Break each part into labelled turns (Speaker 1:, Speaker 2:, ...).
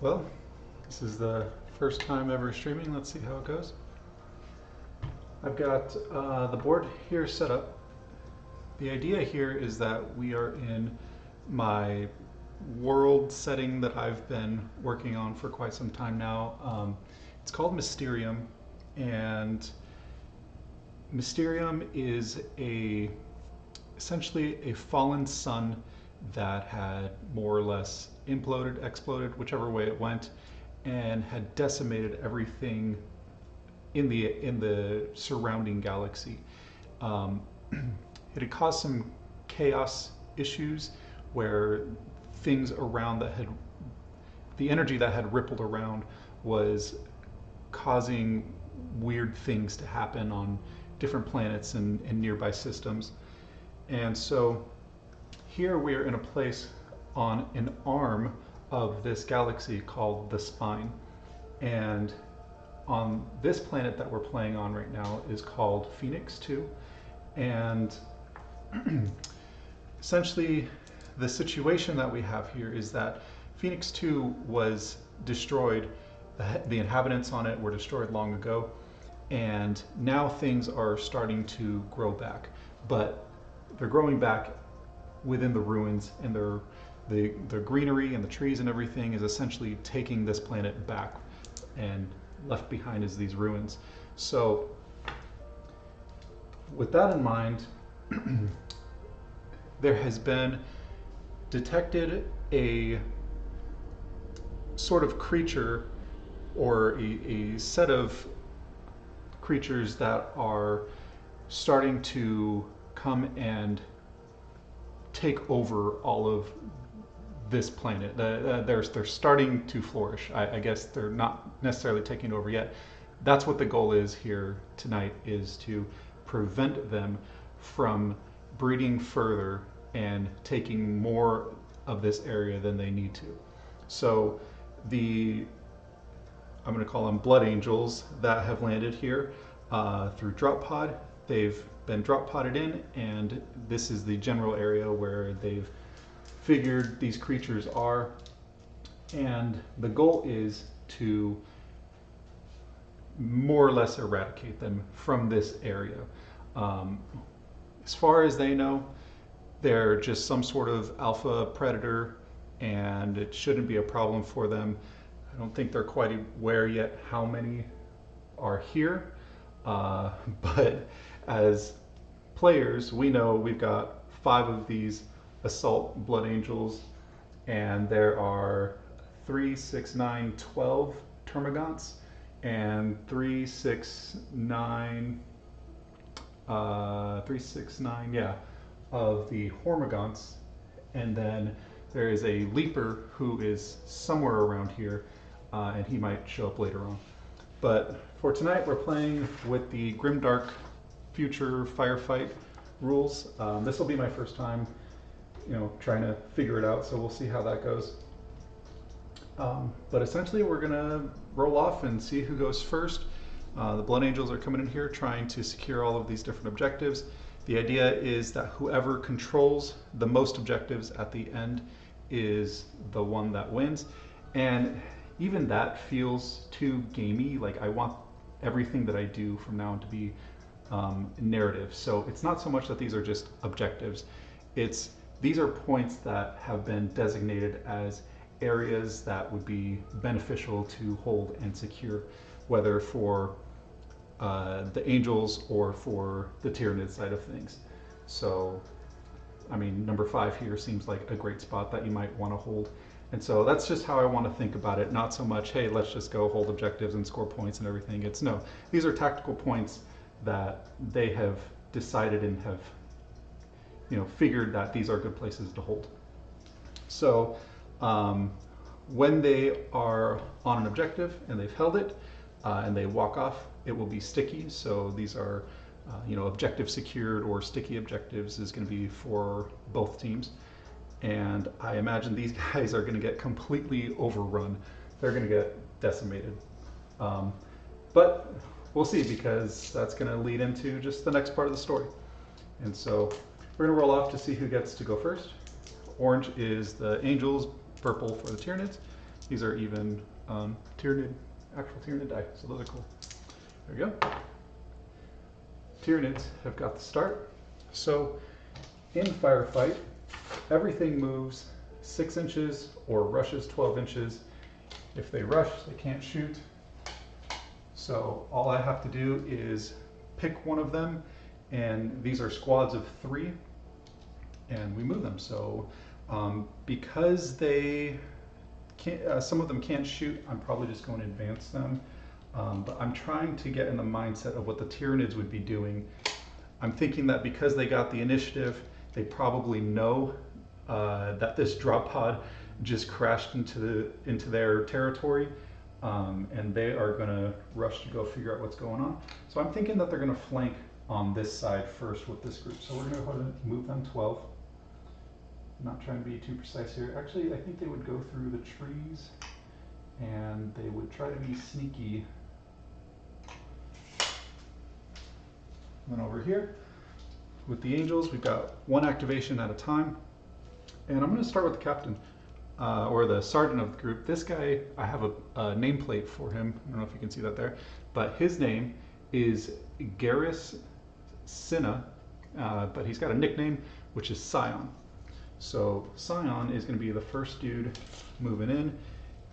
Speaker 1: Well, this is the first time ever streaming. Let's see how it goes. I've got the board here set up. The idea here is that we are in my world setting that I've been working on for quite some time now. It's called Mysterium, and Mysterium is essentially a fallen sun that had more or less imploded, exploded, whichever way it went, and had decimated everything in the surrounding galaxy. It had caused some chaos issues where things around the energy that had rippled around was causing weird things to happen on different planets and nearby systems. And so here we are in a place on an arm of this galaxy called the Spine. And on this planet that we're playing on right now is called Phoenix 2. And essentially the situation that we have here is that Phoenix 2 was destroyed. The inhabitants on it were destroyed long ago, and now things are starting to grow back, but they're growing back within the ruins, and the greenery and the trees and everything is essentially taking this planet back, and left behind is these ruins. So with that in mind, there has been detected a sort of creature, or a set of creatures that are starting to come and take over all of this planet. They're starting to flourish. I guess they're not necessarily taking over yet. That's what the goal is here tonight, is to prevent them from breeding further and taking more of this area than they need to. So I'm going to call them blood angels that have landed here through drop pod. They've been drop podded in, and this is the general area where they've figured these creatures are. And the goal is to more or less eradicate them from this area. As far as they know, they're just some sort of alpha predator, and it shouldn't be a problem for them. I don't think they're quite aware yet how many are here, but as players, we know we've got 5 of these assault blood angels, and there are 3, 6, 9, 12 termagants, and 3, 6, 9, yeah, of the hormagaunts. And then there is a leaper who is somewhere around here, and he might show up later on. But for tonight, we're playing with the Grimdark future Firefight rules. This will be my first time, trying to figure it out, so we'll see how that goes. But essentially, we're gonna roll off and see who goes first. The Blood Angels are coming in here trying to secure all of these different objectives. The idea is that whoever controls the most objectives at the end is the one that wins. And even that feels too gamey. Like, I want everything that I do from now on to be narrative. So it's not so much that these are just objectives. These are points that have been designated as areas that would be beneficial to hold and secure, whether for the angels or for the Tyranid side of things. So, I mean, number 5 here seems like a great spot that you might want to hold. And so that's just how I want to think about it. Not so much, hey, let's just go hold objectives and score points and everything. It's no, these are tactical points that they have decided and have, figured that these are good places to hold. So when they are on an objective and they've held it and they walk off, it will be sticky. So these are, objective secured or sticky objectives is going to be for both teams. And I imagine these guys are going to get completely overrun. They're going to get decimated. But we'll see, because that's going to lead into just the next part of the story. And so we're going to roll off to see who gets to go first. Orange is the angels, purple for the Tyranids. These are even Tyranid, actual Tyranid die, so those are cool. There we go. Tyranids have got the start. So in Firefight, everything moves 6 inches or rushes 12 inches. If they rush, they can't shoot. So all I have to do is pick one of them, and these are squads of 3, and we move them. So because they can't, some of them can't shoot, I'm probably just going to advance them. But I'm trying to get in the mindset of what the Tyranids would be doing. I'm thinking that because they got the initiative, they probably know that this drop pod just crashed into their territory, and they are going to rush to go figure out what's going on. So I'm thinking that they're going to flank on this side first with this group. So we're going to go ahead and move them 12. I'm not trying to be too precise here. Actually, I think they would go through the trees, and they would try to be sneaky. And then over here, with the angels, we've got 1 activation at a time. And I'm going to start with the captain, or the sergeant of the group. This guy, I have a nameplate for him. I don't know if you can see that there. But his name is Garrus Cinna, but he's got a nickname, which is Scion. So Scion is going to be the first dude moving in,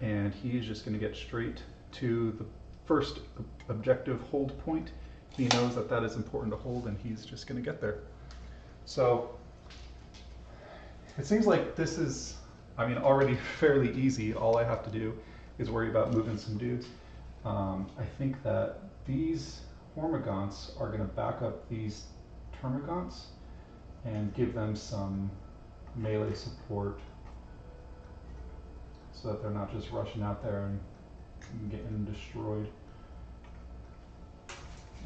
Speaker 1: and he's just going to get straight to the first objective hold point. He knows that that is important to hold, and he's just going to get there. So it seems like this is, I mean, already fairly easy. All I have to do is worry about moving some dudes. I think that these Hormagaunts are going to back up these Termagaunts and give them some melee support so that they're not just rushing out there and getting destroyed.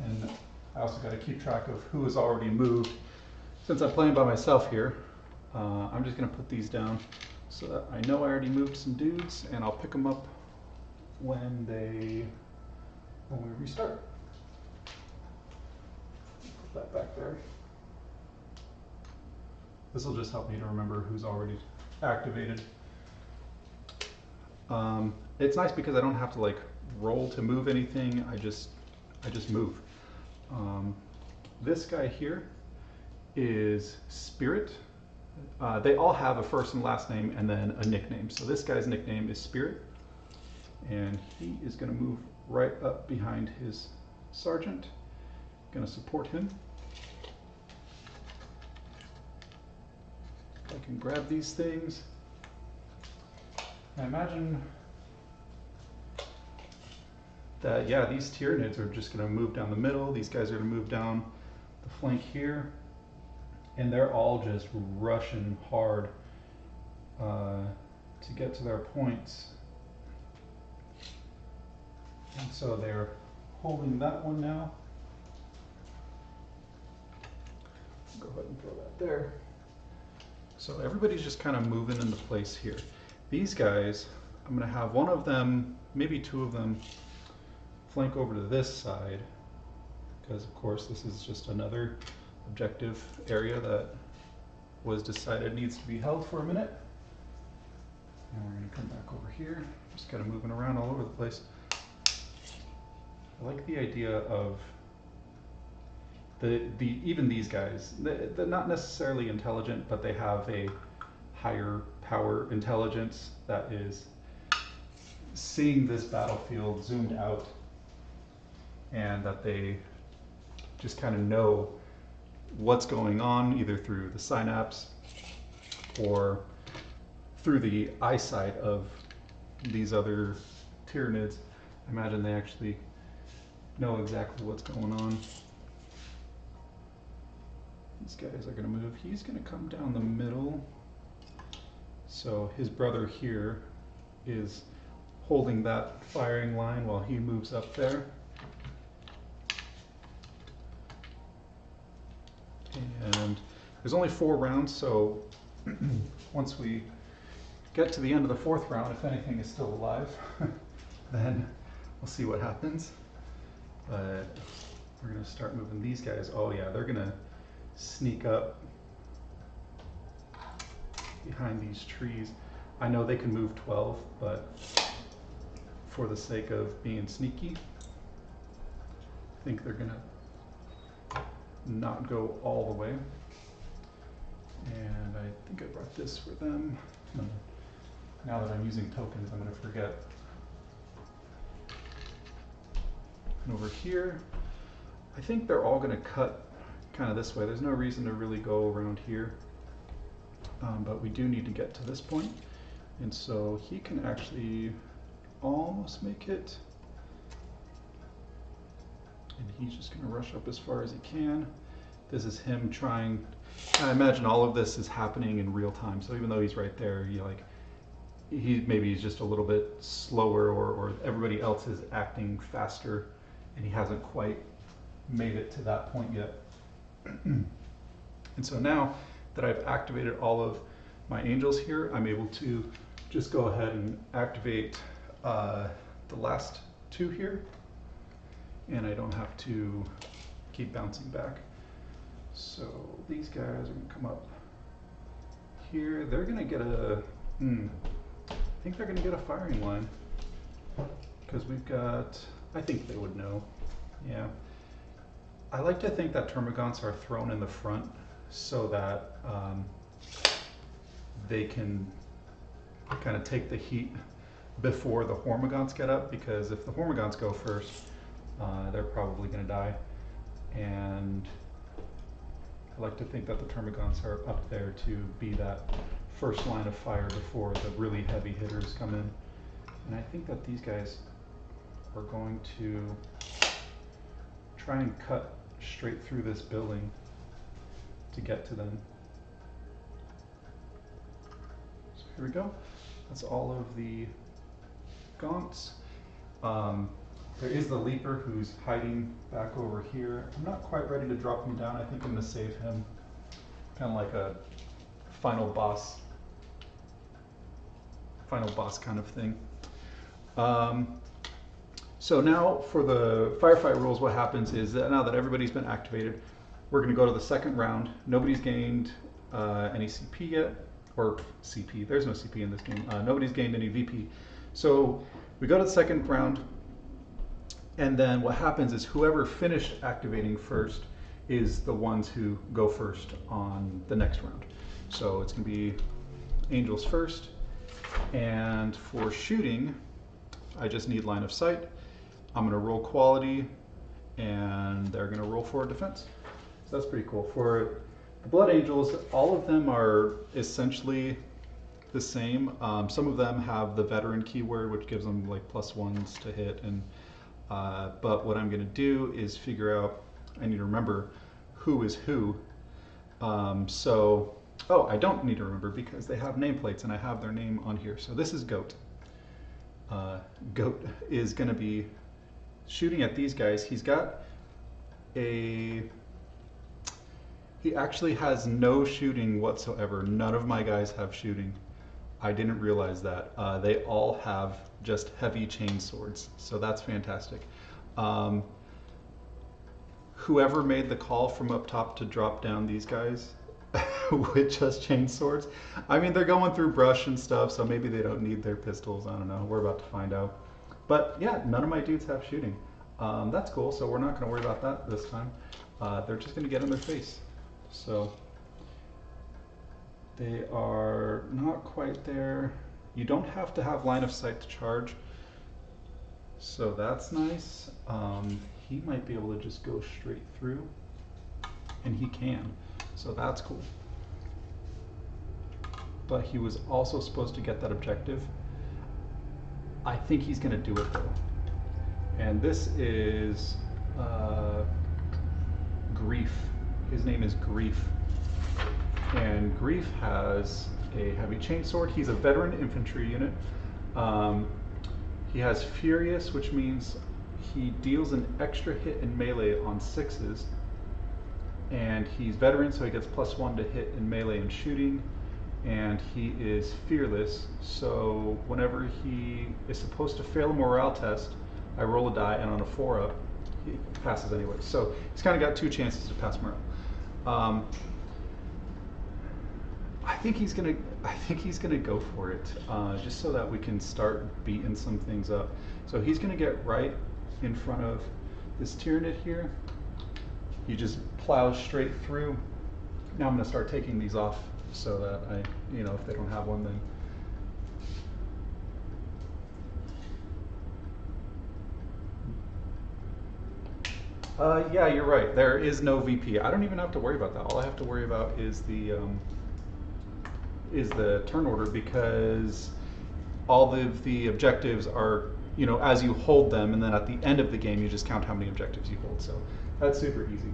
Speaker 1: And I also got to keep track of who has already moved. Since I'm playing by myself here, I'm just going to put these down so that I know I already moved some dudes, and I'll pick them up when we restart. Put that back there. This will just help me to remember who's already activated. It's nice because I don't have to like roll to move anything. I just move. This guy here is Spirit. They all have a first and last name and then a nickname. So this guy's nickname is Spirit, and he is going to move right up behind his sergeant. Going to support him. I can grab these things. I imagine that, yeah, these Tyranids are just going to move down the middle. These guys are going to move down the flank here. And they're all just rushing hard to get to their points. And so they're holding that one now. Go ahead and throw that there. So everybody's just kind of moving into place here. These guys, I'm going to have one of them, maybe 2 of them, flank over to this side, because of course this is just another objective area that was decided needs to be held for a minute. And we're going to come back over here, just kind of moving around all over the place. I like the idea of even these guys, they're not necessarily intelligent, but they have a higher power intelligence that is seeing this battlefield zoomed out, and that they just kind of know what's going on either through the synapse or through the eyesight of these other Tyranids. I imagine they actually know exactly what's going on. These guys are going to move. He's going to come down the middle. So his brother here is holding that firing line while he moves up there. And there's only 4 rounds, so once we get to the end of the 4th round, if anything is still alive, then we'll see what happens. But we're going to start moving these guys. Oh yeah, they're going to sneak up behind these trees. I know they can move 12, but for the sake of being sneaky, I think they're gonna not go all the way. And I think I brought this for them. Now that I'm using tokens, I'm gonna forget. And over here, I think they're all gonna cut kind of this way. There's no reason to really go around here. But we do need to get to this point. And so he can actually almost make it. And he's just gonna rush up as far as he can. This is him trying, I imagine all of this is happening in real time. So even though he's right there, maybe he's just a little bit slower, or everybody else is acting faster and he hasn't quite made it to that point yet. And so now that I've activated all of my angels here, I'm able to just go ahead and activate the last two here, and I don't have to keep bouncing back. So these guys are gonna come up here. They're gonna get I think they're gonna get a firing line, because we've got, I think they would know, yeah. I like to think that termagants are thrown in the front so that they can kind of take the heat before the hormagaunts get up, because if the hormagaunts go first, they're probably going to die. And I like to think that the termagants are up there to be that first line of fire before the really heavy hitters come in. And I think that these guys are going to try and cut straight through this building to get to them. So here we go. That's all of the gaunts. There is the leaper who's hiding back over here. I'm not quite ready to drop him down. I think I'm going to save him, kind of like a final boss kind of thing. So now for the firefight rules, what happens is that now that everybody's been activated, we're going to go to the second round. Nobody's gained any CP yet, or CP, there's no CP in this game. Nobody's gained any VP. So we go to the second round, and then what happens is whoever finished activating first is the ones who go first on the next round. So it's going to be angels first, and for shooting, I just need line of sight. I'm going to roll quality, and they're going to roll for defense. So that's pretty cool. For the Blood Angels, all of them are essentially the same. Some of them have the veteran keyword, which gives them like +1s to hit. And but what I'm going to do is figure out, I need to remember who is who. Oh, I don't need to remember because they have nameplates and I have their name on here. So this is Goat. Goat is going to be shooting at these guys. He actually has no shooting whatsoever. None of my guys have shooting. I didn't realize that. They all have just heavy chain swords, so that's fantastic. Whoever made the call from up top to drop down these guys with just chain swords, I mean, they're going through brush and stuff, so maybe they don't need their pistols. I don't know. We're about to find out. But yeah, none of my dudes have shooting. That's cool, so we're not going to worry about that this time. They're just going to get in their face. So they are not quite there. You don't have to have line of sight to charge, so that's nice. He might be able to just go straight through, and he can, so that's cool. But he was also supposed to get that objective. I think he's going to do it though. And this is Grief. His name is Grief. And Grief has a heavy chainsword. He's a veteran infantry unit. He has Furious, which means he deals an extra hit in melee on 6s. And he's veteran, so he gets +1 to hit in melee and shooting. And he is fearless, so whenever he is supposed to fail a morale test, I roll a die, and on a 4-up, he passes anyway. So he's kind of got 2 chances to pass morale. I think he's gonna go for it, just so that we can start beating some things up. So he's gonna get right in front of this Tyranid here. He just plows straight through. Now I'm gonna start taking these off so that if they don't have one, then. Yeah, you're right. There is no VP. I don't even have to worry about that. All I have to worry about is the turn order, because all of the objectives are, as you hold them, and then at the end of the game you just count how many objectives you hold. So that's super easy.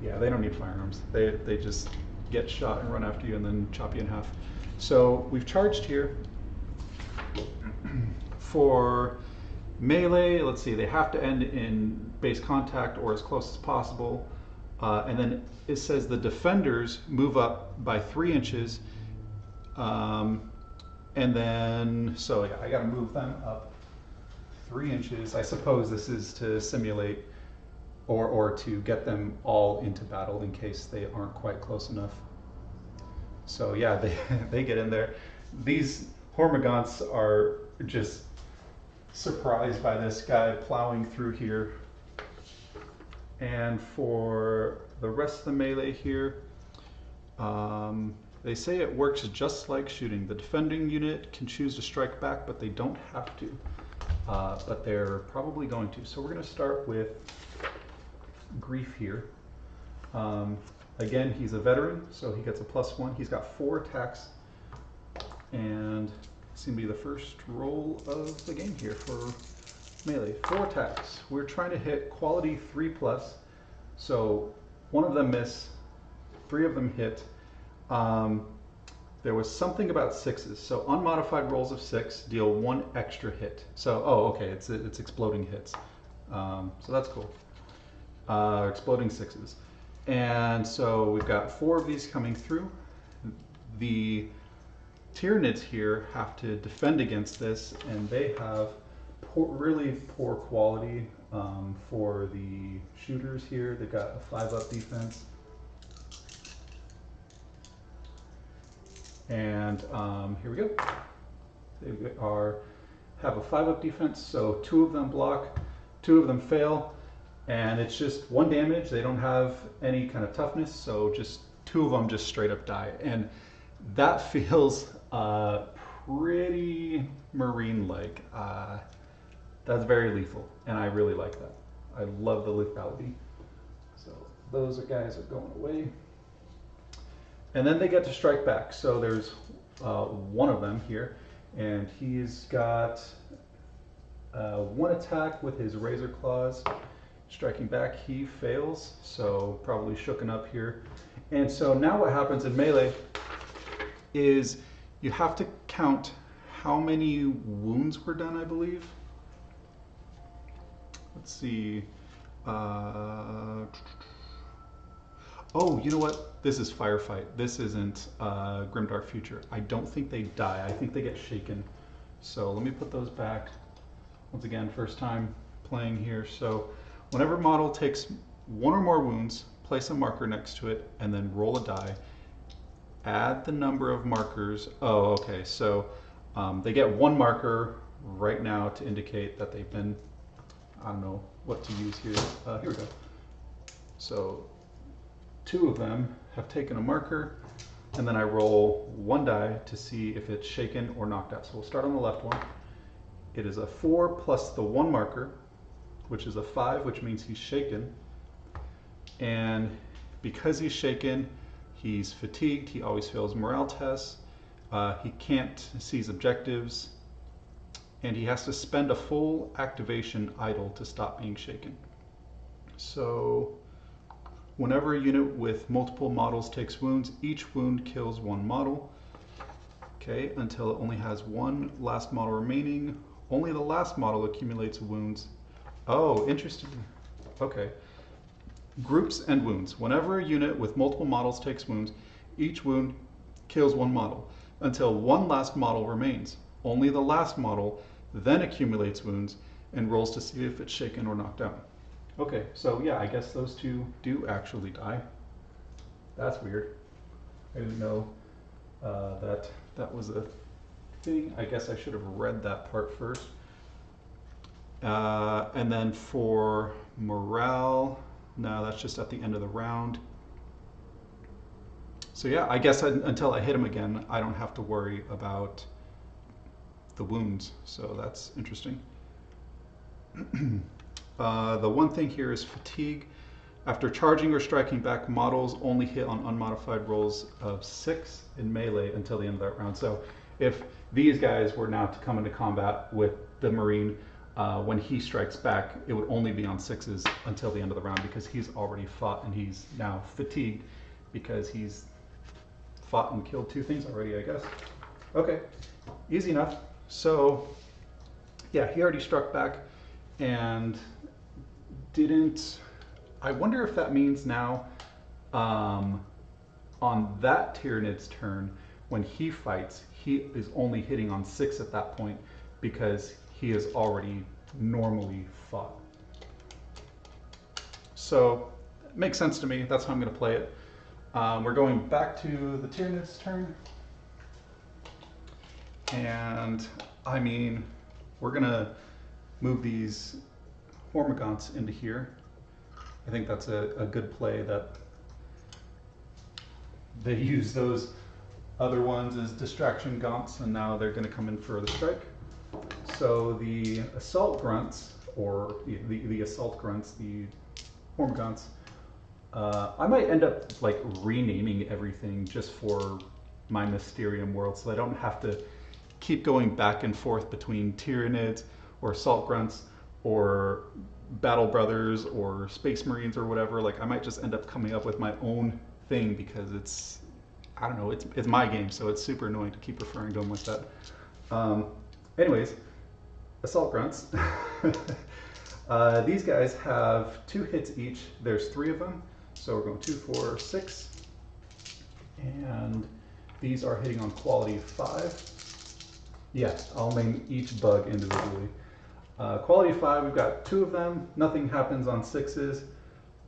Speaker 1: Yeah, they don't need firearms. They just get shot and run after you and then chop you in half. So we've charged here. For melee, let's see, they have to end in base contact or as close as possible. And then it says the defenders move up by 3 inches. And then, so yeah, I gotta move them up 3 inches. I suppose this is to simulate or to get them all into battle in case they aren't quite close enough. So yeah, they get in there. These Hormagaunts are just surprised by this guy plowing through here. And for the rest of the melee here, they say it works just like shooting. The defending unit can choose to strike back, but they don't have to. But they're probably going to. So we're going to start with Grief here. Again, he's a veteran, so he gets a +1. He's got 4 attacks, and it's going to be the first roll of the game here for melee. 4 attacks. We're trying to hit quality 3+, so 1 of them miss, 3 of them hit. There was something about 6s, so unmodified rolls of 6 deal 1 extra hit. So, oh, okay, it's exploding hits. So that's cool. Exploding 6s. And so we've got 4 of these coming through. The Tyranids here have to defend against this, and they have really poor quality. For the shooters here, they've got a 5-up defense. And here we go. They have a 5-up defense, so 2 of them block, 2 of them fail, and it's just 1 damage. They don't have any kind of toughness, so just 2 of them just straight up die. And that feels pretty Marine-like. That's very lethal, and I really like that. I love the lethality. So those guys are going away. And then they get to strike back. So there's 1 of them here, and he's got 1 attack with his razor claws. Striking back, he fails, so probably shooken up here. And so now what happens in melee is you have to count how many wounds were done, I believe. Let's see. Oh, you know what? This is Firefight. This isn't Grimdark Future. I don't think they die. I think they get shaken. So let me put those back. Once again, first time playing here. So whenever model takes 1 or more wounds, place a marker next to it, and then roll a die. Add the number of markers. Oh, okay. So they get 1 marker right now to indicate that they've been, I don't know what to use here. Here we go. So 2 of them have taken a marker, and then I roll 1 die to see if it's shaken or knocked out. So we'll start on the left one. It is a 4 plus the 1 marker, which is a 5, which means he's shaken. And because he's shaken, he's fatigued, he always fails morale tests, he can't seize objectives, and he has to spend a full activation idle to stop being shaken. So whenever a unit with multiple models takes wounds, each wound kills 1 model. Okay, until it only has 1 last model remaining. Only the last model accumulates wounds. Oh, interesting. Okay. Groups and wounds. Whenever a unit with multiple models takes wounds, each wound kills 1 model until 1 last model remains. Only the last model then accumulates wounds and rolls to see if it's shaken or knocked out. Okay, so yeah, I guess those 2 do actually die. That's weird. I didn't know That was a thing. I guess I should have read that part first. And then for morale, no, that's just at the end of the round. So yeah, I guess until I hit him again, I don't have to worry about the wounds. So that's interesting. The one thing here is fatigue. After charging or striking back, models only hit on unmodified rolls of 6 in melee until the end of that round. So if these guys were now to come into combat with the Marine, when he strikes back, it would only be on 6s until the end of the round because he's already fought and he's now fatigued because he's fought and killed 2 things already, I guess. Okay, easy enough. So yeah, he already struck back and didn't. I wonder if that means now on that Tyrannid's turn, when he fights, he is only hitting on 6 at that point because he has already normally fought. So it makes sense to me. That's how I'm going to play it. We're going back to the Tyrannid's turn. And I mean, we're going to move these Hormagaunts into here. I think that's a good play that they use those other ones as distraction gaunts, and now they're going to come in for the strike. So the assault grunts, or the assault grunts, the Hormagaunts, I might end up like renaming everything just for my Mysterium world, so I don't have to keep going back and forth between Tyrannids or assault grunts or Battle Brothers or Space Marines or whatever. Like I might just end up coming up with my own thing because it's, I don't know, it's my game, so it's super annoying to keep referring to them like that. Anyways, assault grunts. These guys have 2 hits each. There's 3 of them, so we're going 2, 4, 6, and these are hitting on quality 5. Yeah, I'll name each bug individually. Quality 5, we've got 2 of them. Nothing happens on 6s.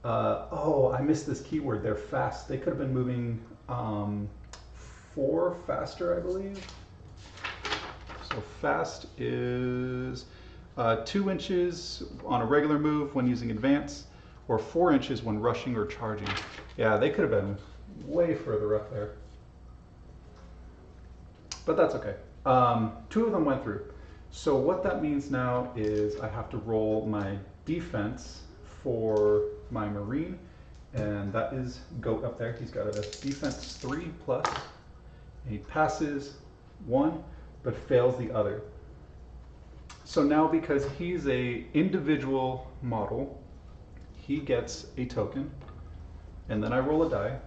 Speaker 1: Oh, I missed this keyword. They're fast. They could have been moving 4 faster, I believe. So fast is 2 inches on a regular move when using advance, or 4 inches when rushing or charging. Yeah, they could have been way further up there. But that's okay. 2 of them went through. So what that means now is I have to roll my defense for my Marine, and that is Goat up there. He's got a defense 3 plus, and he passes 1, but fails the other. So now because he's a individual model, he gets a token, and then I roll a die,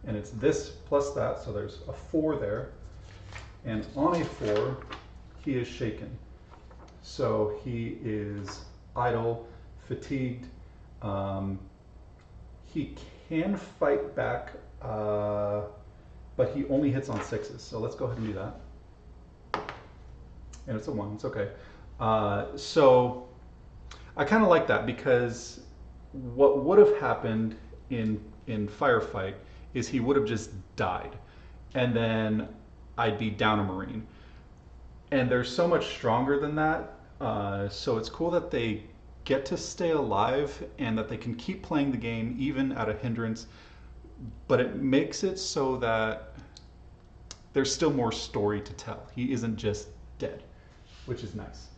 Speaker 1: and it's this plus that, so there's a 4 there, and on a 4, he is shaken. So he is idle, fatigued. He can fight back, but he only hits on 6s. So let's go ahead and do that. And it's a 1, it's okay. So I kind of like that because what would have happened in Firefight is he would have just died, and then I'd be down a Marine. And they're so much stronger than that, so it's cool that they get to stay alive and that they can keep playing the game even at a hindrance, but it makes it so that there's still more story to tell. He isn't just dead, which is nice.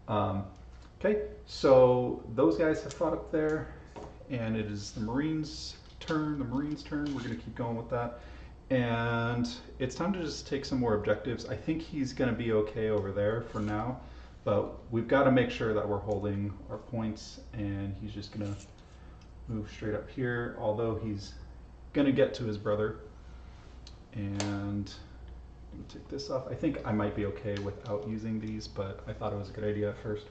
Speaker 1: Okay, so those guys have fought up there, and it is the Marines' turn. We're going to keep going with that. And it's time to just take some more objectives. I think he's going to be okay over there for now, but we've got to make sure that we're holding our points, and he's just going to move straight up here, although he's going to get to his brother. And let me take this off. I think I might be okay without using these, but I thought it was a good idea at first.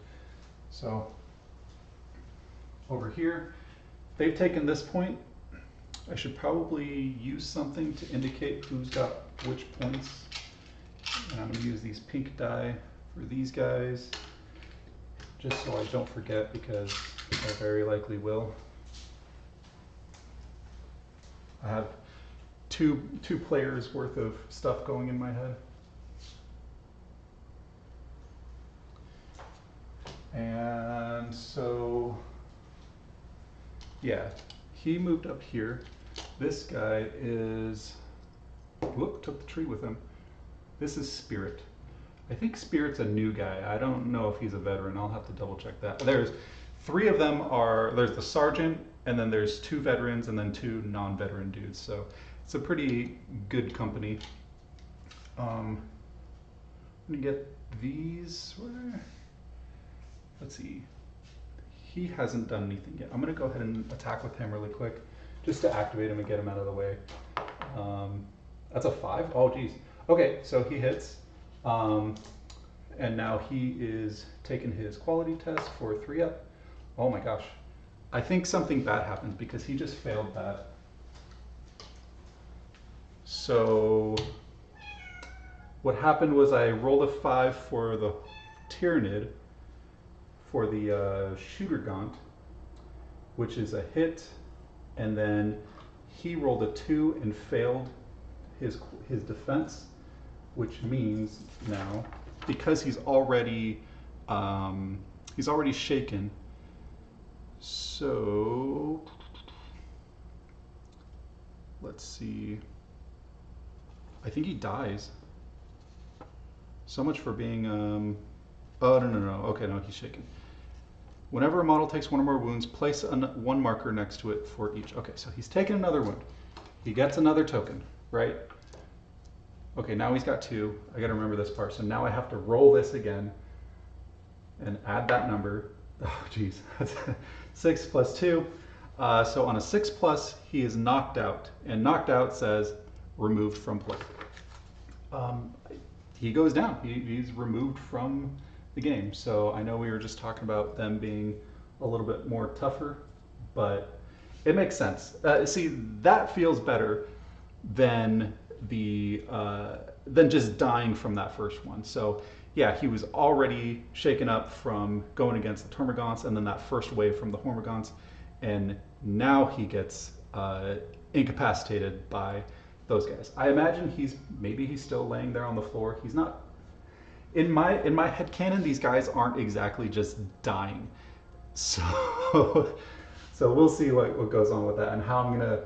Speaker 1: So over here, they've taken this point. I should probably use something to indicate who's got which points. And I'm going to use these pink die for these guys, just so I don't forget, because I very likely will. I have two players worth of stuff going in my head. And so, yeah, he moved up here. This guy is, whoop, took the tree with him. This is Spirit. I think Spirit's a new guy. I don't know if he's a veteran. I'll have to double check that. There's three of them there's the sergeant, and then there's two veterans, and then two non-veteran dudes. So it's a pretty good company. I'm gonna get these, let's see. He hasn't done anything yet. I'm gonna go ahead and attack with him really quick, just to activate him and get him out of the way. That's a 5? Oh geez. Okay, so he hits. And now he is taking his quality test for 3 up. Oh my gosh. I think something bad happens because he just failed that. So what happened was I rolled a 5 for the Tyrannid for the Shooter Gaunt, which is a hit, and then he rolled a 2 and failed his defense, which means now, because he's already shaken, so let's see, I think he dies. So much for being, oh no, okay, no, he's shaken. Whenever a model takes 1 or more wounds, place 1 marker next to it for each. Okay, so he's taken another wound. He gets another token, right? Okay, now he's got 2. I gotta remember this part. So now I have to roll this again and add that number. Oh, geez, that's 6 plus 2. So on a 6 plus, he is knocked out, and knocked out says removed from play. He goes down. He's removed from the game. So I know we were just talking about them being a little bit more tougher, but it makes sense. See, that feels better than than just dying from that first one. So yeah, he was already shaken up from going against the Termagants and then that first wave from the Hormagaunts, and now he gets incapacitated by those guys. I imagine maybe he's still laying there on the floor. He's not. In my headcanon, these guys aren't exactly just dying. So we'll see what goes on with that and how I'm gonna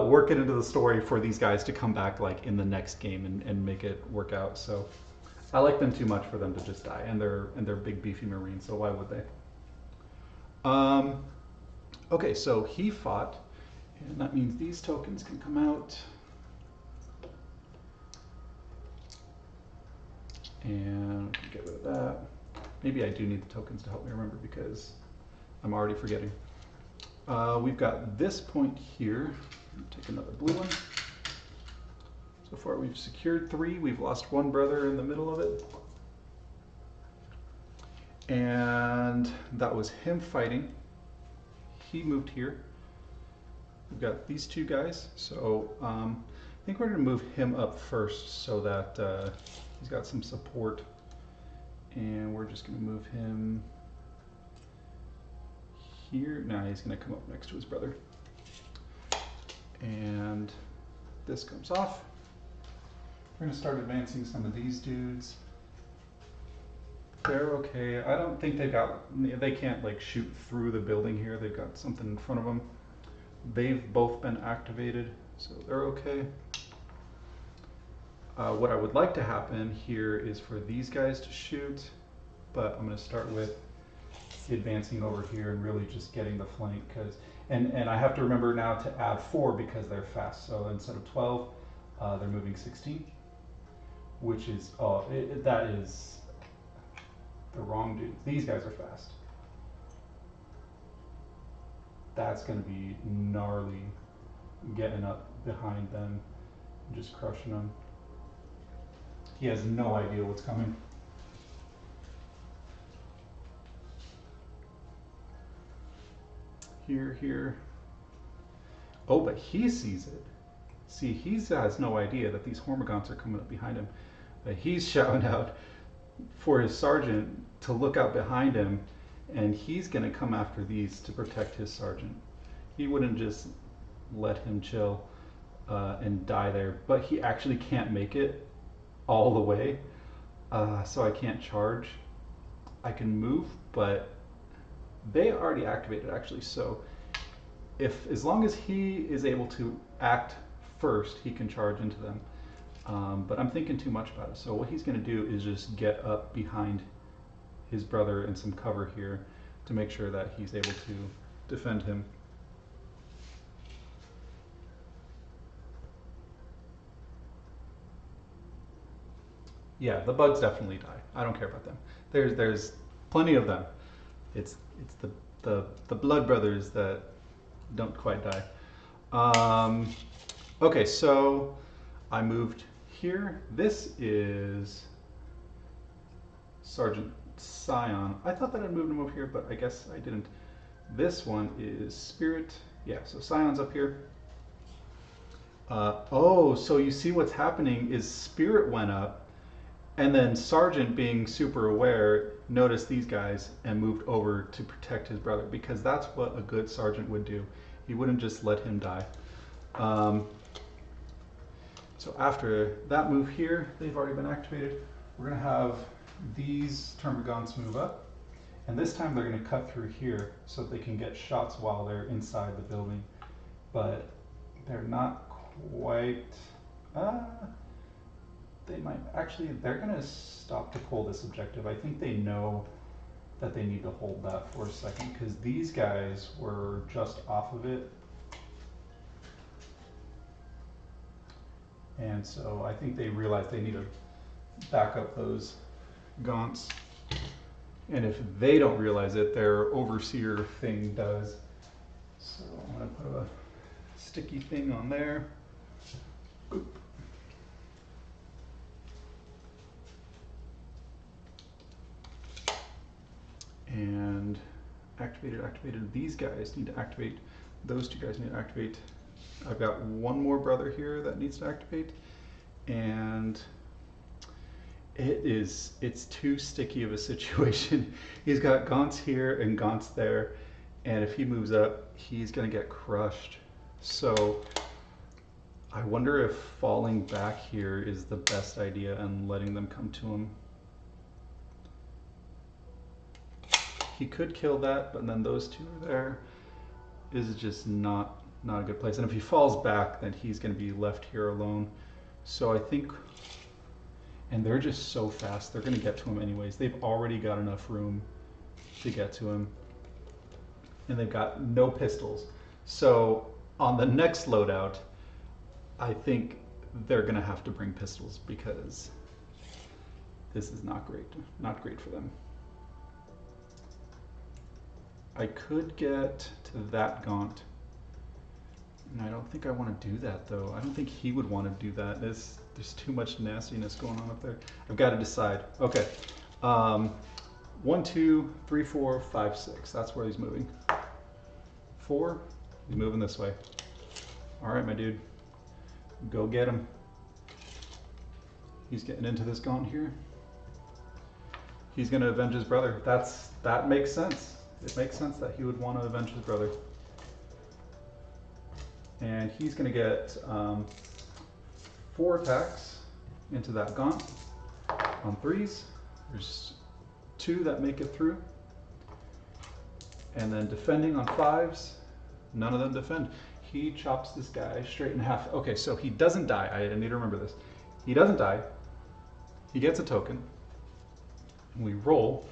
Speaker 1: work it into the story for these guys to come back like in the next game and make it work out. So I like them too much for them to just die, and they're big beefy Marines, so why would they? Okay, so he fought, and that means these tokens can come out. And get rid of that. Maybe I do need the tokens to help me remember because I'm already forgetting. We've got this point here. Take another blue one. So far we've secured 3. We've lost 1 brother in the middle of it. And that was him fighting. He moved here. We've got these 2 guys. So I think we're going to move him up first so that he's got some support. And we're just going to move him here. Now he's going to come up next to his brother. And this comes off. We're going to start advancing some of these dudes. They're okay. I don't think they can't like shoot through the building here. They've got something in front of them. They've both been activated, so they're okay. What I would like to happen here is for these guys to shoot, but I'm going to start with advancing over here and really just getting the flank, and I have to remember now to add 4 because they're fast. So instead of 12, they're moving 16, which is that is the wrong dude. These guys are fast. That's going to be gnarly, getting up behind them and just crushing them. He has no idea what's coming. Here. Oh, but he sees it. See, he has no idea that these Hormagaunts are coming up behind him. He's shouting out for his sergeant to look out behind him, and he's going to come after these to protect his sergeant. He wouldn't just let him chill. and die there, but he actually can't make it all the way, so I can't charge. I can move, but they already activated actually, so if as long as he is able to act first, he can charge into them. But I'm thinking too much about it, so what he's going to do is just get up behind his brother in some cover here to make sure that he's able to defend him. Yeah, the bugs definitely die. I don't care about them. There's plenty of them. It's the blood brothers that don't quite die. Okay, so I moved here. This is Sergeant Scion. I thought that I'd moved him over here, but I guess I didn't. This one is Spirit. Yeah, so Scion's up here. Oh, so you see what's happening is Spirit went up, and then Sergeant, being super aware, noticed these guys and moved over to protect his brother, because that's what a good Sergeant would do. He wouldn't just let him die. So after that move here, they've already been activated. We're gonna have these termagants move up, and this time they're gonna cut through here so that they can get shots while they're inside the building. But they're not quite, they might, actually, they're gonna stop to pull this objective. I think they know that they need to hold that for a second, because these guys were just off of it. And so I think they realize they need to back up those gaunts. And if they don't realize it, their overseer thing does. So I'm gonna put a sticky thing on there. Boop. And activated. These guys need to activate. Those two guys need to activate. I've got one more brother here that needs to activate, and it's too sticky of a situation. He's got gaunts here and gaunts there, and if he moves up, he's gonna get crushed. So I wonder if falling back here is the best idea and letting them come to him. He could kill that, but then those two are there. This is just not a good place. And if he falls back, then he's going to be left here alone. So I think, and they're just so fast, they're going to get to him anyways. They've already got enough room to get to him. And they've got no pistols. So on the next loadout, I think they're going to have to bring pistols, because this is not great for them. I could get to that gaunt, and I don't think I want to do that though. I don't think he would want to do that. There's too much nastiness going on up there. I've got to decide. Okay, 1, 2, 3, 4, 5, 6. That's where he's moving. 4, he's moving this way. All right, my dude, go get him. He's getting into this gaunt here. He's going to avenge his brother. That makes sense. It makes sense that he would want to avenge his brother. And he's going to get 4 attacks into that gaunt on 3s. There's 2 that make it through. And then defending on 5s, none of them defend. He chops this guy straight in half. Okay, so he doesn't die. I need to remember this. He doesn't die. He gets a token. And we roll.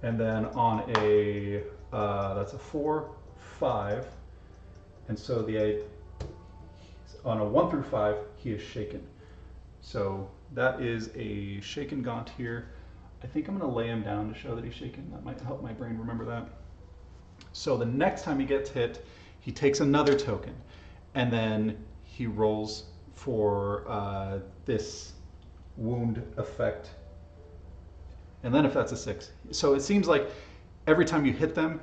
Speaker 1: And then on a, that's a 4, 5. And so on a 1 through 5, he is shaken. So that is a shaken gaunt here. I think I'm gonna lay him down to show that he's shaken. That might help my brain remember that. So the next time he gets hit, he takes another token, and then he rolls for this wound effect. And then if that's a 6. So it seems like every time you hit them,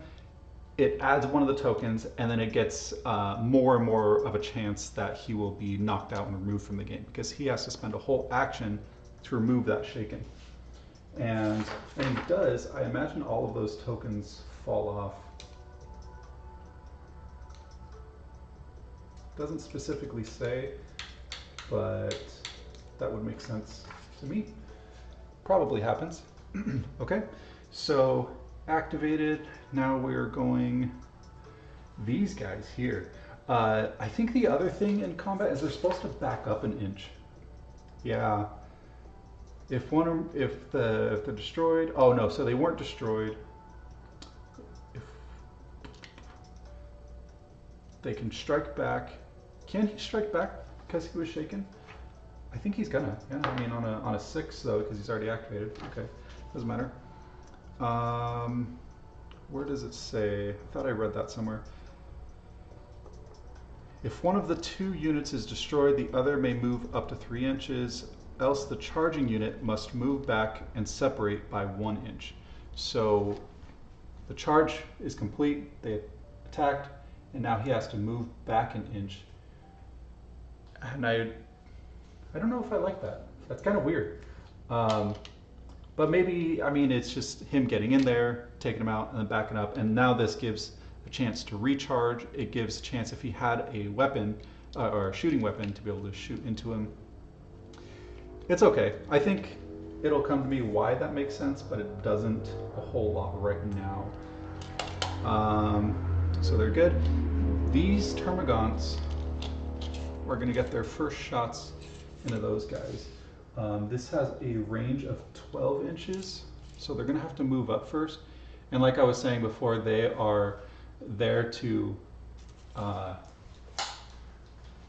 Speaker 1: it adds one of the tokens, and then it gets more and more of a chance that he will be knocked out and removed from the game, because he has to spend a whole action to remove that shaken. And when he does, I imagine all of those tokens fall off. Doesn't specifically say, but that would make sense to me. Probably happens. Okay, so activated. Now we're going these guys here. I think the other thing in combat is they're supposed to back up an inch. Yeah. If they're destroyed. Oh no, so they weren't destroyed. If they can strike back. Can he strike back because he was shaken? I think he's gonna. Yeah, I mean on a 6 though, because he's already activated. Okay, doesn't matter. Where does it say? I thought I read that somewhere. If one of the 2 units is destroyed, the other may move up to 3 inches, else the charging unit must move back and separate by 1 inch. So the charge is complete, they attacked, and now he has to move back an inch. And I don't know if I like that. That's kind of weird. But maybe, I mean, it's just him getting in there, taking him out, and then backing up, and now this gives a chance to recharge. It gives a chance if he had a weapon, or a shooting weapon, to be able to shoot into him. It's okay. I think it'll come to me why that makes sense, but it doesn't a whole lot right now. So they're good. These termagants are going to get their first shots into those guys. This has a range of 12 inches, so they're going to have to move up first. And like I was saying before, they are there to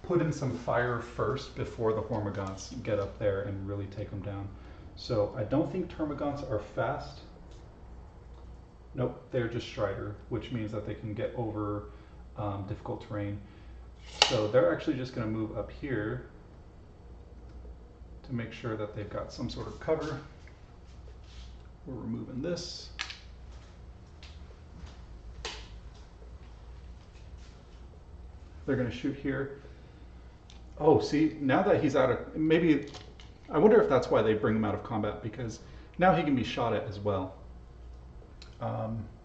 Speaker 1: put in some fire first before the Hormagaunts get up there and really take them down. So I don't think Termagants are fast. Nope, they're just Strider, which means that they can get over difficult terrain. So they're actually just going to move up here to make sure that they've got some sort of cover. We're removing this. They're going to shoot here. Oh, see, now that he's out of, maybe, I wonder if that's why they bring him out of combat, because now he can be shot at as well.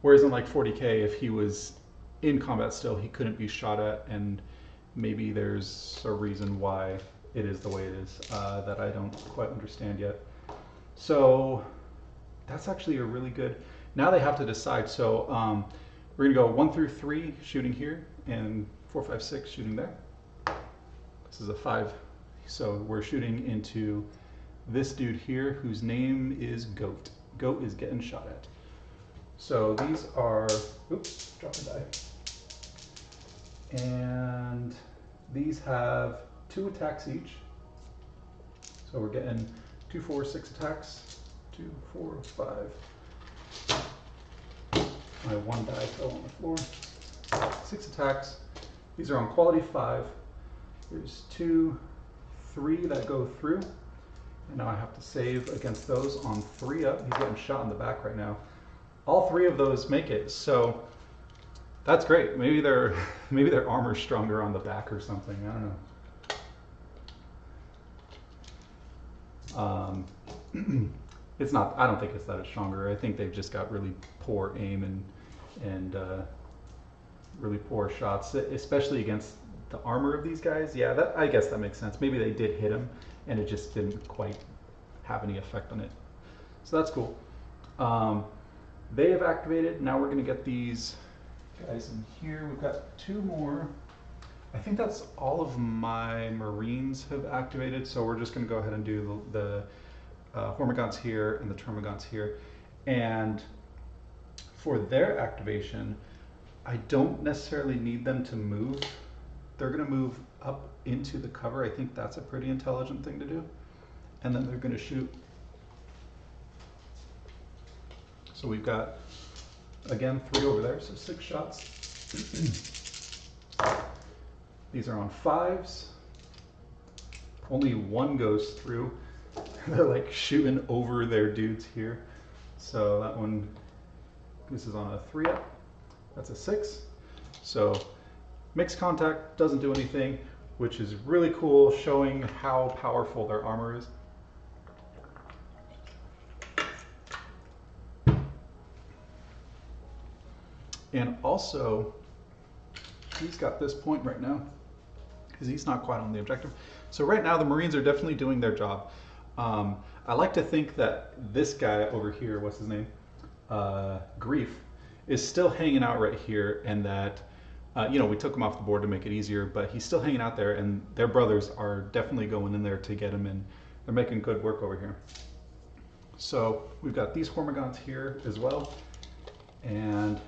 Speaker 1: Whereas in like 40K, if he was in combat still, he couldn't be shot at, and maybe there's a reason why it is the way it is that I don't quite understand yet. So that's actually a really good, now they have to decide. So we're going to go 1 through 3 shooting here, and 4, 5, 6 shooting there. This is a 5. So we're shooting into this dude here whose name is Goat. Goat is getting shot at. So these are, oops, drop a die. And these have 2 attacks each. So we're getting 2, 4, 6 attacks. 2, 4, 5. My 1 die fell on the floor. 6 attacks. These are on quality 5. There's 2, 3 that go through. And now I have to save against those on 3 up. He's getting shot in the back right now. All 3 of those make it. So that's great. Maybe their armor's stronger on the back or something. I don't know. It's not. I don't think it's that it's stronger. I think they've just got really poor aim and really poor shots, especially against the armor of these guys. Yeah, I guess that makes sense. Maybe they did hit him, and it just didn't quite have any effect on it. So that's cool. They have activated. Now we're going to get these guys in here. We've got 2 more. I think that's all of my Marines have activated, so we're just going to go ahead and do the Hormagaunts here and the Termagants here. And for their activation, I don't necessarily need them to move. They're going to move up into the cover. I think that's a pretty intelligent thing to do. And then they're going to shoot. So we've got, again, 3 over there, so 6 shots. These are on 5s. Only 1 goes through. They're like shooting over their dudes here. So that one, this is on a 3 up. That's a 6. So mixed contact doesn't do anything, which is really cool, showing how powerful their armor is. And also, he's got this point right now. because he's not quite on the objective. So right now the Marines are definitely doing their job. I like to think that this guy over here, what's his name? Grief, is still hanging out right here, and that you know, we took him off the board to make it easier, but he's still hanging out there, and their brothers are definitely going in there to get him, and they're making good work over here. So we've got these Hormigons here as well, and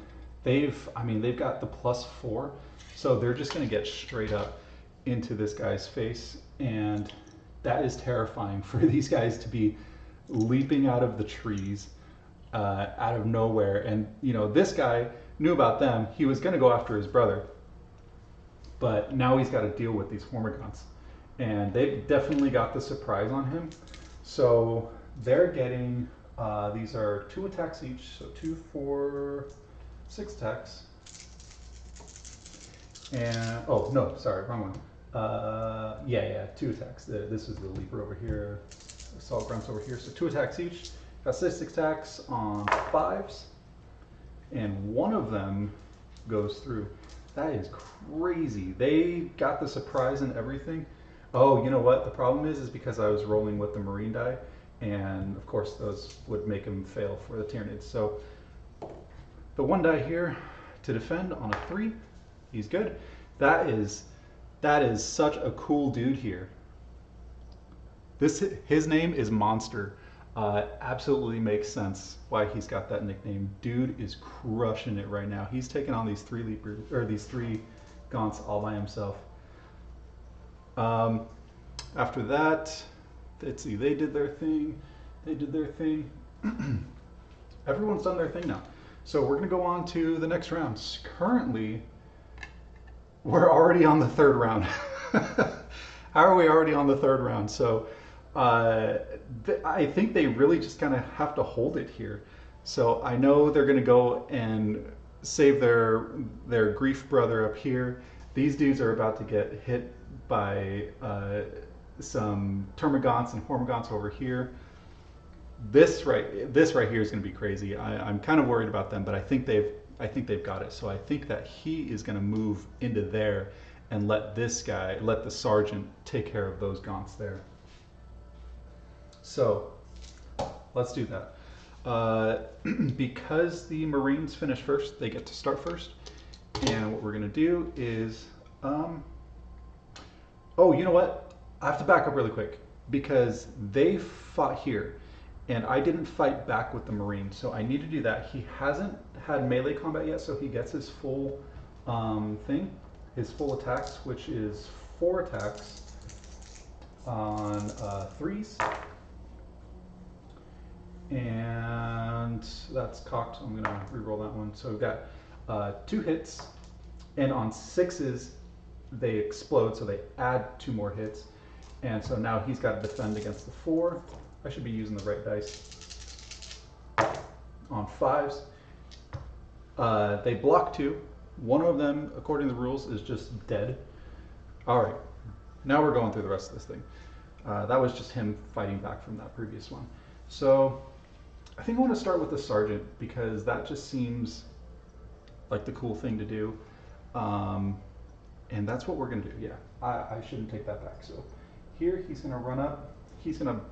Speaker 1: they've got the +4, so they're just going to get straight up into this guy's face, and that is terrifying for these guys to be leaping out of the trees out of nowhere. And you know, this guy knew about them. He was going to go after his brother, but now he's got to deal with these Hormigons, and they've definitely got the surprise on him. So they're getting these are 2 attacks each, so 2, 4, 6 attacks. And oh no, sorry, wrong one. Yeah, 2 attacks. This is the leaper over here, assault grunts over here. So 2 attacks each. Got 6 attacks on 5s, and one of them goes through. That is crazy. They got the surprise and everything. Oh, you know what? The problem is because I was rolling with the Marine die, and of course those would make him fail for the Tyranids. So the 1 die here to defend on a 3, he's good. That is such a cool dude here. His name is Monster. Absolutely makes sense why he's got that nickname. Dude is crushing it right now. He's taking on these 3 leapers, or these 3 gaunts all by himself. After that, let's see, they did their thing. Everyone's done their thing now. So we're gonna go on to the next rounds. Currently, we're already on the 3rd round. How are we already on the 3rd round? So I think they really just kind of have to hold it here. So I know they're going to go and save their grief brother up here. These dudes are about to get hit by some Termagants and Hormigants over here. This right here is going to be crazy. I'm kind of worried about them, but I think they've got it. So I think that he is going to move into there and let the sergeant take care of those gaunts there. So let's do that. Because the Marines finish first, they get to start first. And what we're going to do is, oh, you know what? I have to back up really quick because they fought here and I didn't fight back with the Marine. So I need to do that. He hasn't had melee combat yet, so he gets his full thing, his full attacks, which is 4 attacks on 3s. And that's cocked. I'm gonna re-roll that one. So we've got 2 hits, and on 6s they explode, so they add 2 more hits. And so now he's got to defend against the 4. I should be using the right dice. On 5s, they block 2. One of them, according to the rules, is just dead. All right, now we're going through the rest of this thing. That was just him fighting back from that previous one. So I think I want to start with the sergeant because that just seems like the cool thing to do. And that's what we're going to do. Yeah, I shouldn't take that back. So here he's going to run up. He's going to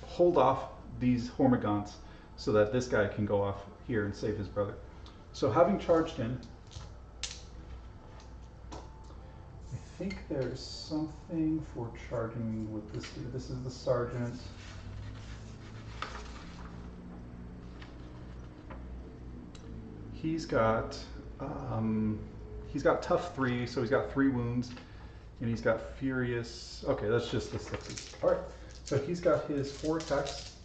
Speaker 1: hold off these Hormigants so that this guy can go off here and save his brother. So having charged in, I think there's something for charging with this dude. This is the sergeant. He's got tough 3, so he's got 3 wounds, and he's got furious. Okay, that's just the 6s. All right, so he's got his 4 attacks,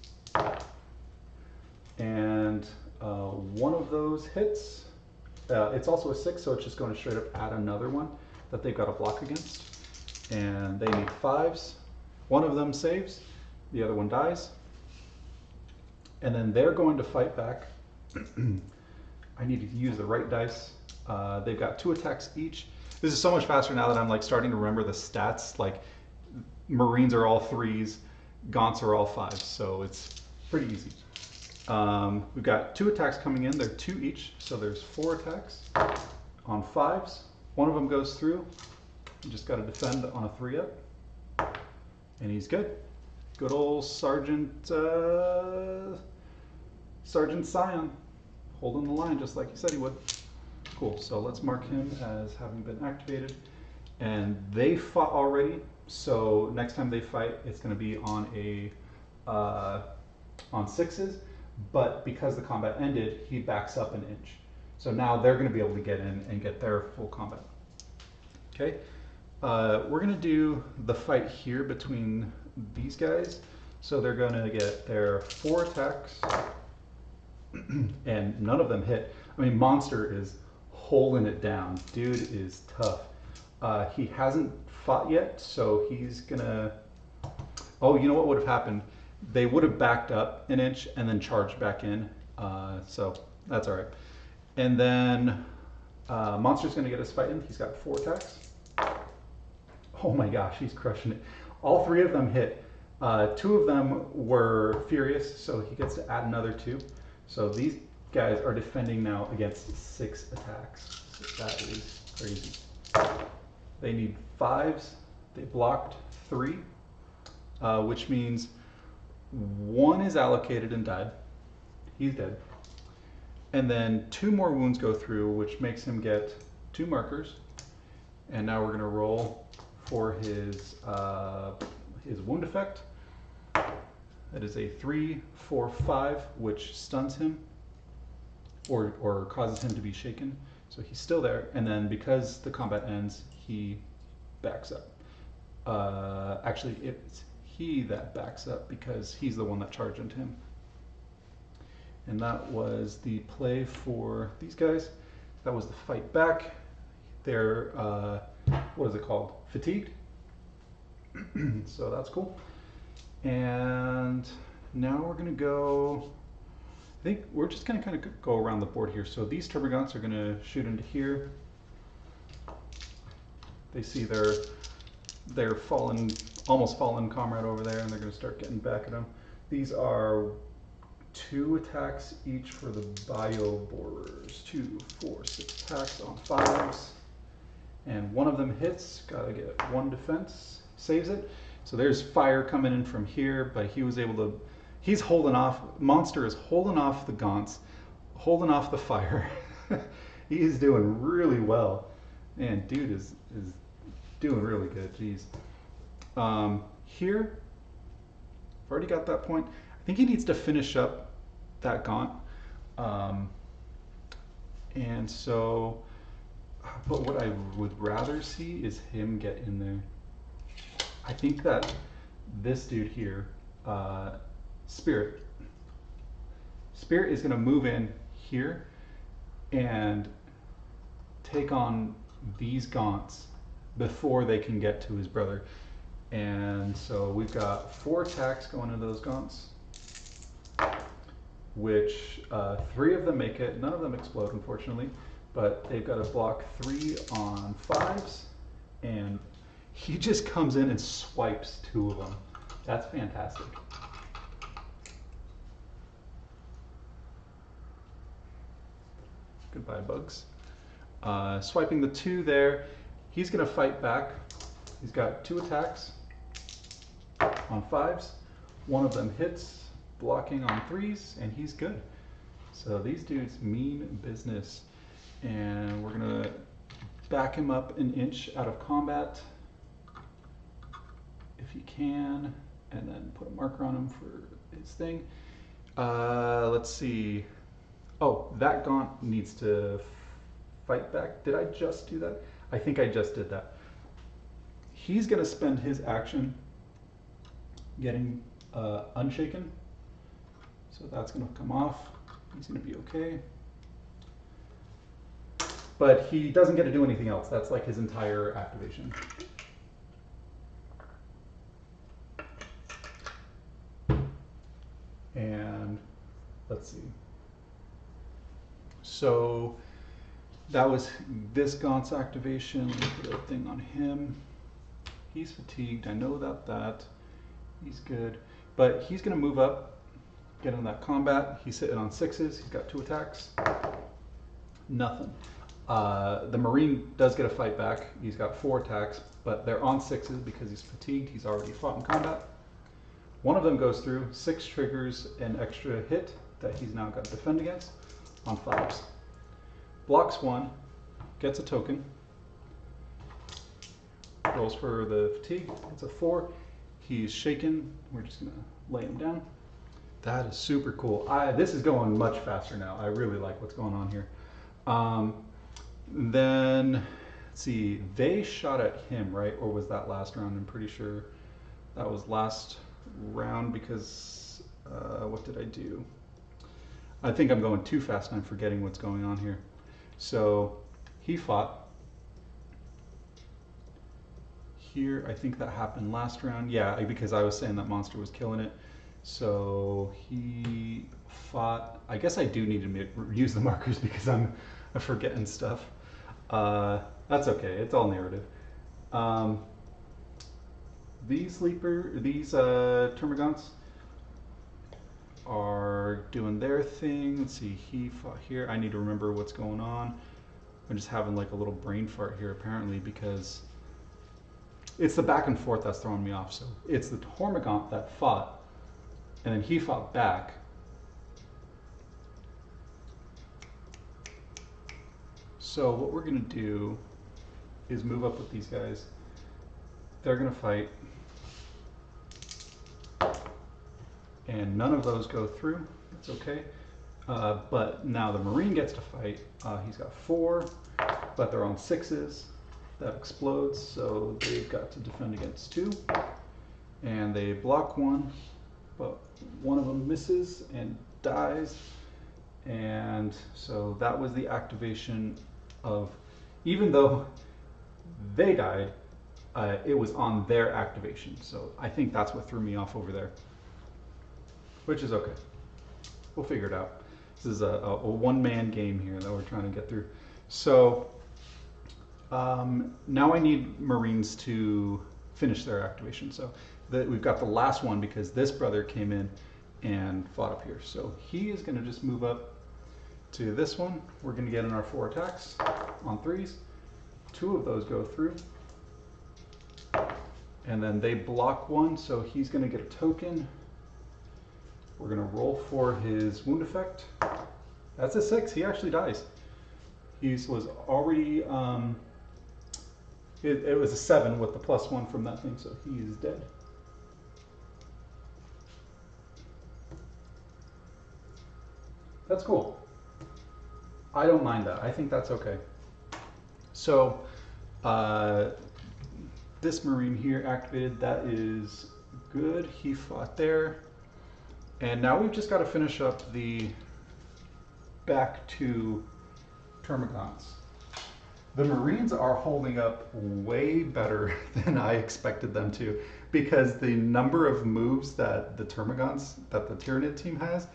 Speaker 1: and one of those hits. It's also a 6, so it's just going to straight up add another one that they've got to block against, and they need 5s. One of them saves, the other one dies, and then they're going to fight back. I need to use the right dice. They've got 2 attacks each. This is so much faster now that I'm like starting to remember the stats. Like Marines are all 3s, Gaunts are all 5s, so it's pretty easy. We've got 2 attacks coming in. They're 2 each, so there's 4 attacks on 5s. One of them goes through. You just got to defend on a 3-up. And he's good. Good old Sergeant Scion, holding the line just like he said he would. Cool, so let's mark him as having been activated. And they fought already, so next time they fight, it's going to be on a on 6s. But because the combat ended, he backs up an inch. So now they're going to be able to get in and get their full combat. Okay, we're going to do the fight here between these guys. So they're going to get their 4 attacks, and none of them hit. I mean, Monster is holding it down. Dude is tough. He hasn't fought yet, so he's gonna... Oh, you know what would have happened? They would have backed up an inch and then charged back in, so that's all right. And then Monster's gonna get his fight in. He's got 4 attacks. Oh my gosh, he's crushing it. All 3 of them hit. 2 of them were furious, so he gets to add another 2. So these guys are defending now against 6 attacks. So that is crazy. They need 5s. They blocked 3, which means 1 is allocated and died. He's dead. And then 2 more wounds go through, which makes him get 2 markers. And now we're going to roll for his wound effect. That is a 3, 4, 5, which stuns him or causes him to be shaken. So he's still there. And then because the combat ends, he backs up. Actually, it's he that backs up because he's the one that charged into him. And that was the play for these guys. That was the fight back. They're, what is it called? Fatigued. So that's cool. And now we're going to go, I think we're just going to kind of go around the board here. So these Termagants are going to shoot into here. They see their fallen, almost fallen comrade over there, and they're going to start getting back at him. These are 2 attacks each for the bio borers. 2, 4, 6 attacks on 5s. And one of them hits, gotta get 1 defense, saves it. So there's fire coming in from here, but he was able to, he's holding off, Monster is holding off the gaunts, holding off the fire. He's doing really well. Man, dude is doing really good, jeez. Here, I've already got that point. I think he needs to finish up that gaunt. And so, but what I would rather see is him get in there. I think that this dude here, Spirit is going to move in here and take on these gaunts before they can get to his brother. And so we've got 4 attacks going into those gaunts, which 3 of them make it. None of them explode, unfortunately, but they've got to block 3 on 5s, and he just comes in and swipes 2 of them. That's fantastic. Goodbye, bugs. Swiping the 2 there, he's going to fight back. He's got 2 attacks on 5s. 1 of them hits, blocking on 3s, and he's good. So these dudes mean business. And we're going to back him up an inch out of combat, if he can, and then put a marker on him for his thing. Let's see. Oh, that gaunt needs to fight back. Did I just do that? I think I just did that. He's going to spend his action getting unshaken. So that's going to come off. He's going to be okay. But he doesn't get to do anything else. That's like his entire activation. And let's see. So that was this gaunt's activation. Put a thing on him. He's fatigued. I know that. He's good. But he's going to move up, get in that combat. He's sitting on 6s. He's got 2 attacks. Nothing. The Marine does get a fight back. He's got 4 attacks, but they're on 6s because he's fatigued. He's already fought in combat. One of them goes through, 6 triggers an extra hit that he's now got to defend against on 5s. Blocks 1, gets a token, rolls for the fatigue, it's a 4. He's shaken. We're just going to lay him down. That is super cool. This is going much faster now. I really like what's going on here. Then, let's see, they shot at him, right? Or was that last round? I'm pretty sure that was last round because, what did I do? I think I'm going too fast and I'm forgetting what's going on here. So he fought. Here, I think that happened last round. Yeah, because I was saying that monster was killing it. So he fought. I guess I do need to use the markers because I'm forgetting stuff. That's okay. It's all narrative. These termagants are doing their thing. Let's see. He fought here. I need to remember what's going on. I'm just having like a little brain fart here apparently because it's the back and forth that's throwing me off. So it's the Tormagant that fought, and then he fought back. So what we're going to do is move up with these guys. They're going to fight, and none of those go through. It's okay. But now the Marine gets to fight. He's got 4, but they're on 6s. That explodes, so they've got to defend against 2. And they block 1, but one of them misses and dies. And so that was the activation of, even though they died, it was on their activation. So I think that's what threw me off over there, which is okay. We'll figure it out. This is a one-man game here that we're trying to get through. So now I need Marines to finish their activation. So we've got the last one because this brother came in and fought up here. So he is going to just move up to this one. We're going to get in our 4 attacks on 3s. 2 of those go through. And then they block 1, so he's going to get a token. We're going to roll for his wound effect. That's a 6. He actually dies. He was already... It was a 7 with the +1 from that thing, so he is dead. That's cool. I don't mind that. I think that's okay. So this Marine here activated. That is good. He fought there. And now we've just got to finish up the back 2 termagants. The Marines are holding up way better than I expected them to, because the number of moves that the termagants, that the Tyranid team has,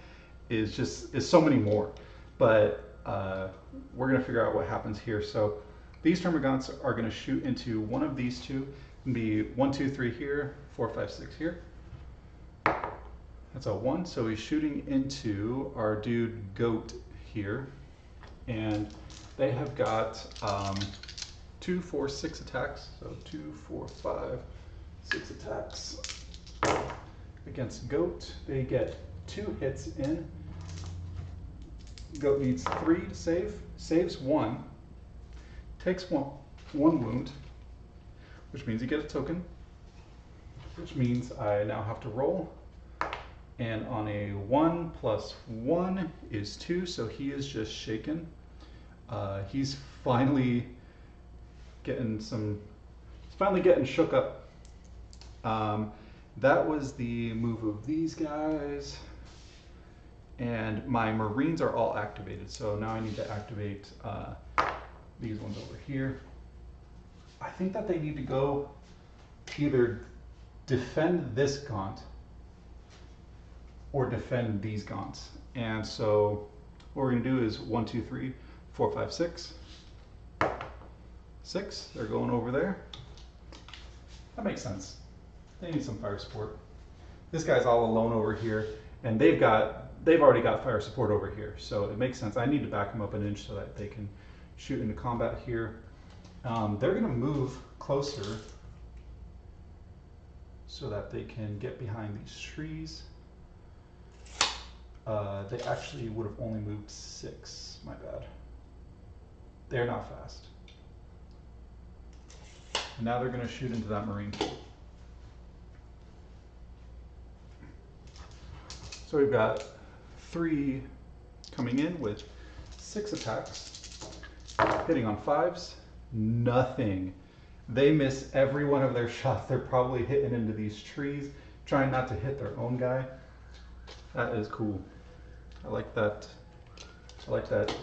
Speaker 1: is so many more. But we're going to figure out what happens here. So these termagants are going to shoot into one of these 2. It'll be 1, 2, 3 here, 4, 5, 6 here. That's a 1. So he's shooting into our dude Goat here, and they have got 2, 4, 6 attacks. So 2, 4, 5, 6 attacks against Goat. They get 2 hits in. Goat needs 3 to save. Saves 1. Takes one wound, which means you get a token. Which means I now have to roll. And on a 1 + 1 is 2, so he is just shaken. He's finally getting shook up. That was the move of these guys. And my Marines are all activated, so now I need to activate these ones over here. I think that they need to go either defend this gaunt or defend these gaunts. And so what we're going to do is 1, 2, 3, 4, 5, 6. 6, they're going over there. That makes sense. They need some fire support. This guy's all alone over here, and they've already got fire support over here, so it makes sense. I need to back them up an inch so that they can shoot into combat here. They're going to move closer so that they can get behind these trees. They actually would have only moved 6, my bad. They're not fast. And now they're going to shoot into that Marine. So we've got 3 coming in with 6 attacks, hitting on 5s, nothing. They miss every one of their shots. They're probably hitting into these trees, trying not to hit their own guy. That is cool. I like that. I like that.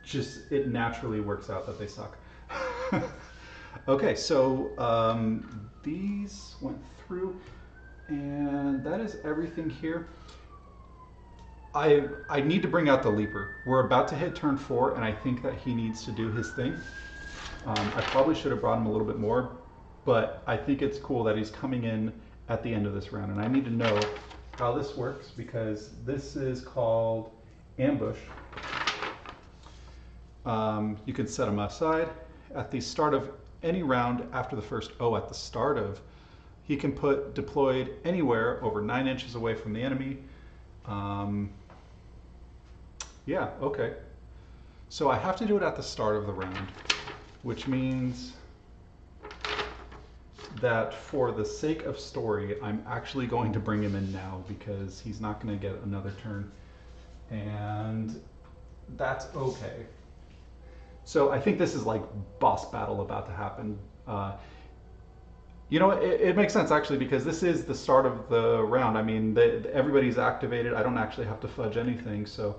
Speaker 1: Just, it naturally works out that they suck. Okay, so these went through, and that is everything here. I need to bring out the Leaper. We're about to hit turn 4, and I think that he needs to do his thing. I probably should have brought him a little bit more, but I think it's cool that he's coming in at the end of this round, and I need to know how this works because this is called ambush. You can set him aside at the start of any round after the first. Oh, at the start of, he can put deployed anywhere over 9 inches away from the enemy. Yeah, okay. So I have to do it at the start of the round, which means that for the sake of story, I'm actually going to bring him in now because he's not going to get another turn, and that's okay. So I think this is like boss battle about to happen. You know, it makes sense actually because this is the start of the round. I mean, everybody's activated. I don't actually have to fudge anything. So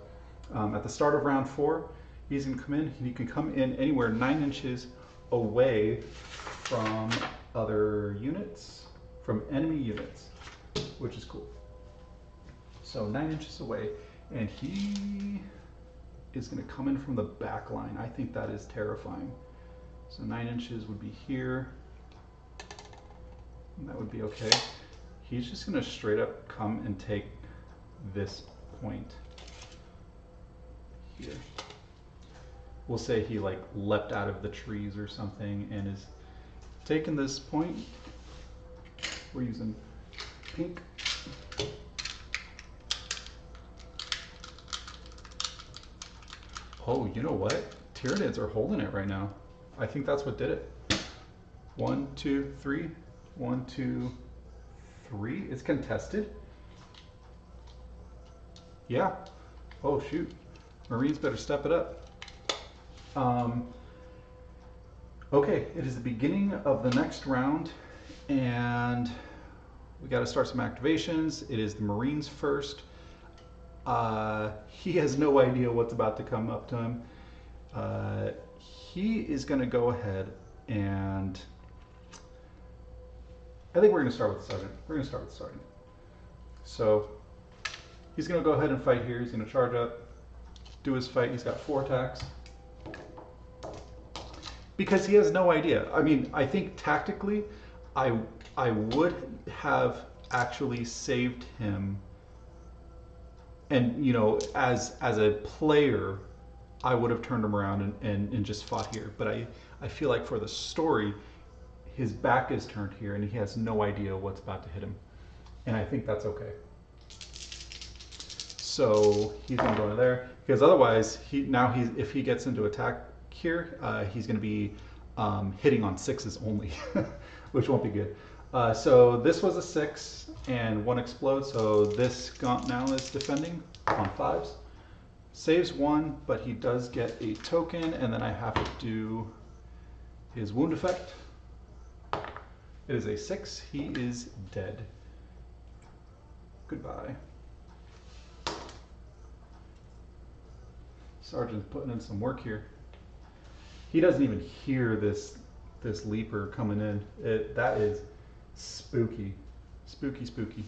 Speaker 1: at the start of round 4, he's going to come in. He can come in anywhere 9 inches away from other units, from enemy units, which is cool. So 9 inches away, and he is going to come in from the back line. I think that is terrifying. So 9 inches would be here. And that would be okay. He's just going to straight up come and take this point here. We'll say he like leapt out of the trees or something and is taking this point. We're using pink. Oh, you know what? Tyranids are holding it right now. I think that's what did it. 1, 2, 3. 1, 2, 3. It's contested. Yeah. Oh shoot. Marines better step it up. Okay, it is the beginning of the next round, and we got to start some activations. It is the Marines first. He has no idea what's about to come up to him. He is going to go ahead and I think we're going to start with the sergeant. We're going to start with the sergeant. So he's going to go ahead and fight here. He's going to charge up, do his fight. He's got 4 attacks. Because he has no idea. I mean, I think tactically, I would have actually saved him. And, you know, as a player, I would have turned him around and just fought here. But I feel like for the story, his back is turned here and he has no idea what's about to hit him. And I think that's okay. So he's going to go in there because otherwise if he gets into attack here, he's going to be hitting on 6s only, which won't be good. So this was a 6 and 1 explodes. So this Gaunt now is defending on 5s. Saves 1, but he does get a token, and then I have to do his wound effect. It is a 6. He is dead. Goodbye. Sergeant's putting in some work here. He doesn't even hear this leaper coming in. That is spooky. Spooky, spooky.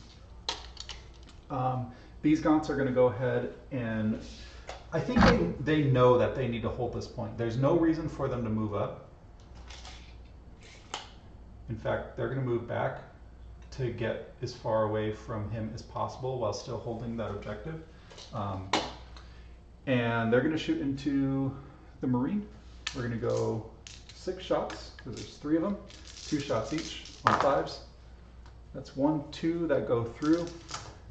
Speaker 1: These Gaunts are going to go ahead and I think they know that they need to hold this point. There's no reason for them to move up. In fact, they're going to move back to get as far away from him as possible while still holding that objective. And they're going to shoot into the Marine. We're gonna go 6 shots, because there's 3 of them. 2 shots each on 5s. That's 1, 2 that go through.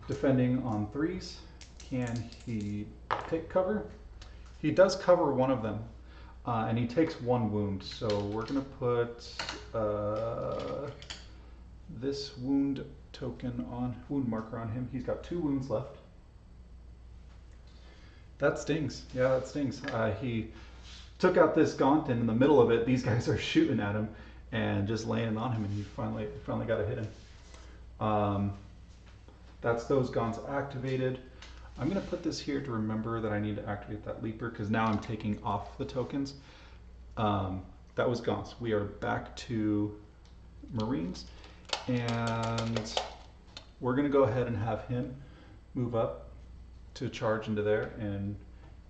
Speaker 1: Defending on 3s. Can he take cover? He does cover one of them, and he takes 1 wound. So we're gonna put this wound marker on him. He's got 2 wounds left. That stings. Yeah, that stings. He took out this gaunt, and in the middle of it, these guys are shooting at him and just laying it on him, and he finally got a hit in. That's those gaunts activated. I'm going to put this here to remember that I need to activate that leaper, because now I'm taking off the tokens. That was gaunts. We are back to Marines, and we're going to go ahead and have him move up to charge into there and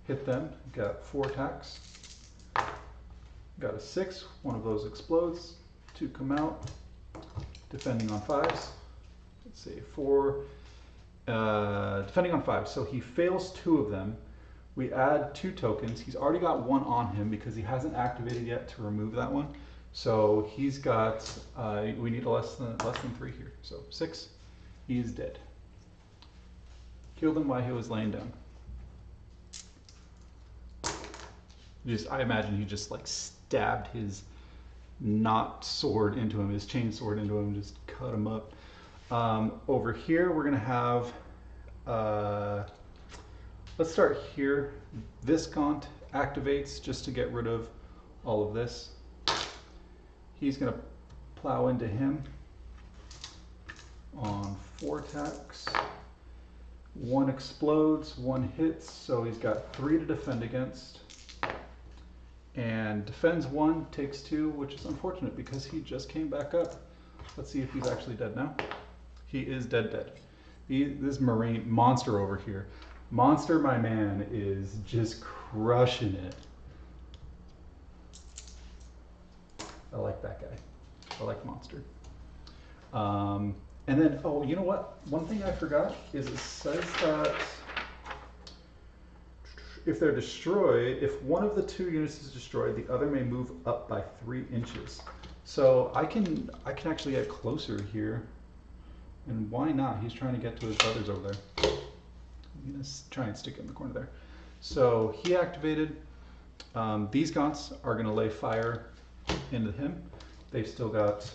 Speaker 1: hit them. Got 4 attacks. Got a 6. One of those explodes. 2 come out. Defending on 5s. Let's see, 4. Defending on 5. So he fails 2 of them. We add 2 tokens. He's already got 1 on him because he hasn't activated yet to remove that one. So he's got, we need less than 3 here. So 6. He is dead. Killed him while he was laying down. I imagine he just like stabbed his not sword into him, his chain sword into him, just cut him up. Over here, we're gonna have, let's start here. This gaunt activates just to get rid of all of this. He's gonna plow into him on 4 attacks. 1 explodes, 1 hits, so he's got 3 to defend against. And defends 1, takes 2, which is unfortunate because he just came back up. Let's see if he's actually dead now. He is dead. This Marine monster over here. Monster, my man, is just crushing it. I like that guy. I like Monster. And then, oh, you know what? One thing I forgot is it says that if they're destroyed, if one of the 2 units is destroyed, the other may move up by 3 inches. So I can actually get closer here. And why not? He's trying to get to his brothers over there. I'm gonna try and stick it in the corner there. So he activated. These gaunts are gonna lay fire into him. They've still got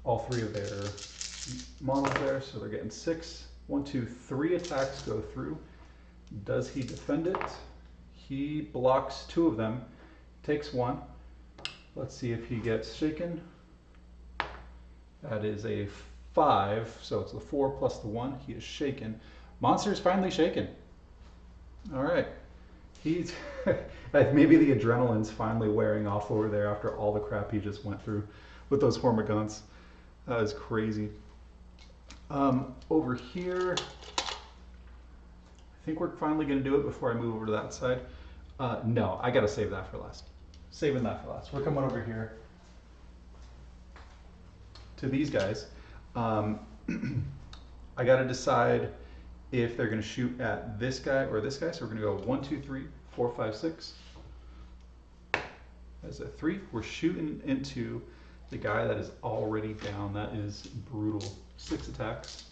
Speaker 1: all 3 of their models there, so they're getting 6. 1, 2, 3 attacks go through. Does he defend it? He blocks 2 of them, takes 1. Let's see if he gets shaken. That is a 5, so it's the 4 plus the 1. He is shaken. Monster is finally shaken. All right. He's maybe the adrenaline's finally wearing off over there after all the crap he just went through with those Hormagaunts. That is crazy. Over here, I think we're finally going to do it before I move over to that side. No, I got to save that for last. Saving that for last. We're coming over here to these guys. I got to decide if they're going to shoot at this guy or this guy. So we're going to go 1, 2, 3, 4, 5, 6. That's a 3. We're shooting into the guy that is already down. That is brutal. 6 attacks.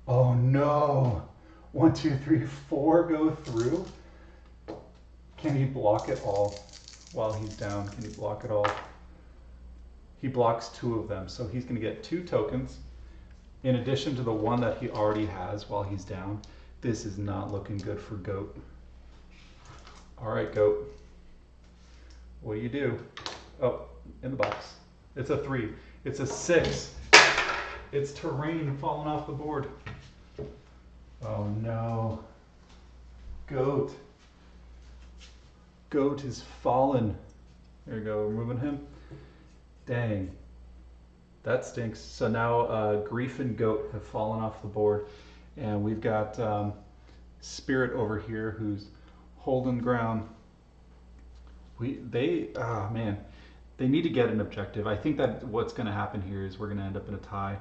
Speaker 1: Oh no! 1, 2, 3, 4 go through. Can he block it all while he's down? Can he block it all? He blocks 2 of them, so he's going to get 2 tokens in addition to the 1 that he already has while he's down. This is not looking good for Goat. All right, Goat. What do you do? Oh, in the box. It's a 3. It's a 6. It's terrain falling off the board. Oh no. Goat. Goat is fallen. There you go, we're moving him. Dang. That stinks. So now Grief and Goat have fallen off the board. And we've got Spirit over here who's holding ground. Oh man, they need to get an objective. I think that what's going to happen here is we're going to end up in a tie.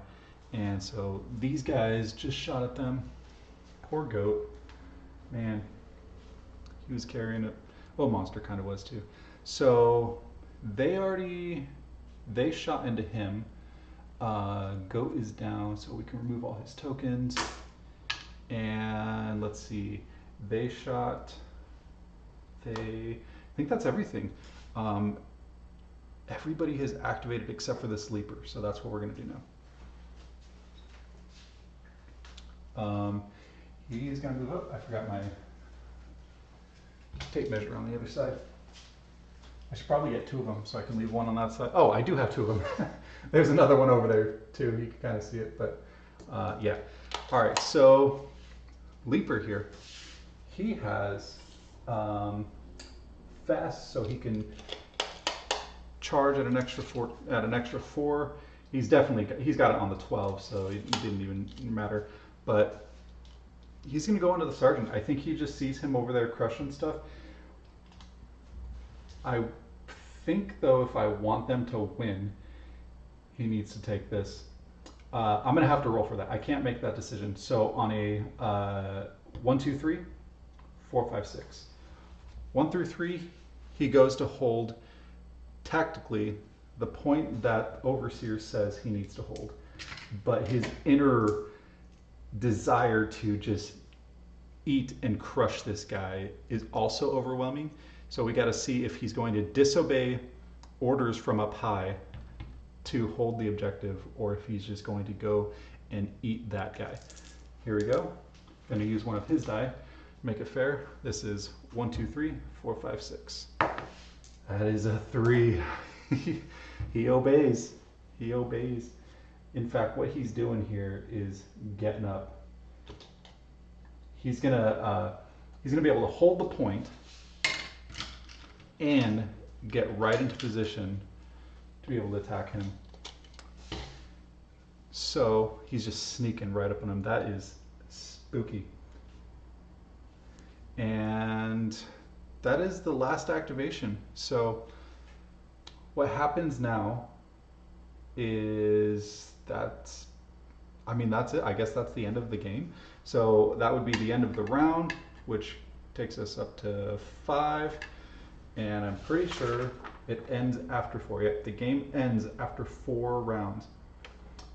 Speaker 1: And so these guys just shot at them. Poor Goat. Man. He was carrying it. Well, Monster kind of was too. So they shot into him. Goat is down, so we can remove all his tokens. And let's see, they shot. I think that's everything. Everybody has activated except for the sleeper, so that's what we're going to do now. He's going to move up. I forgot my tape measure on the other side. I should probably get two of them so I can leave one on that side. Oh, I do have two of them. There's another one over there too. You can kind of see it, but yeah. All right, so Leaper here, he has fast, so he can charge at an extra four. He's got it on the 12, so it didn't even matter. But he's gonna go into the sergeant. I think he just sees him over there crushing stuff. I think though, if I want them to win, he needs to take this. I'm gonna have to roll for that. I can't make that decision. So on a 1, 2, 3, 4, 5, 6. 1 through 3, he goes to hold tactically the point that Overseer says he needs to hold. But his inner desire to just eat and crush this guy is also overwhelming. So we got to see if he's going to disobey orders from up high to hold the objective, or if he's just going to go and eat that guy. Here we go. Going to use one of his die, make it fair. This is 1, 2, 3, 4, 5, 6. That is a 3. He obeys. He obeys. In fact, what he's doing here is getting up. He's gonna be able to hold the point and get right into position to be able to attack him. So he's just sneaking right up on him. That is spooky. And that is the last activation. So what happens now is that's it. I guess that's the end of the game. So that would be the end of the round, which takes us up to 5. And I'm pretty sure it ends after 4. Yeah, the game ends after 4 rounds.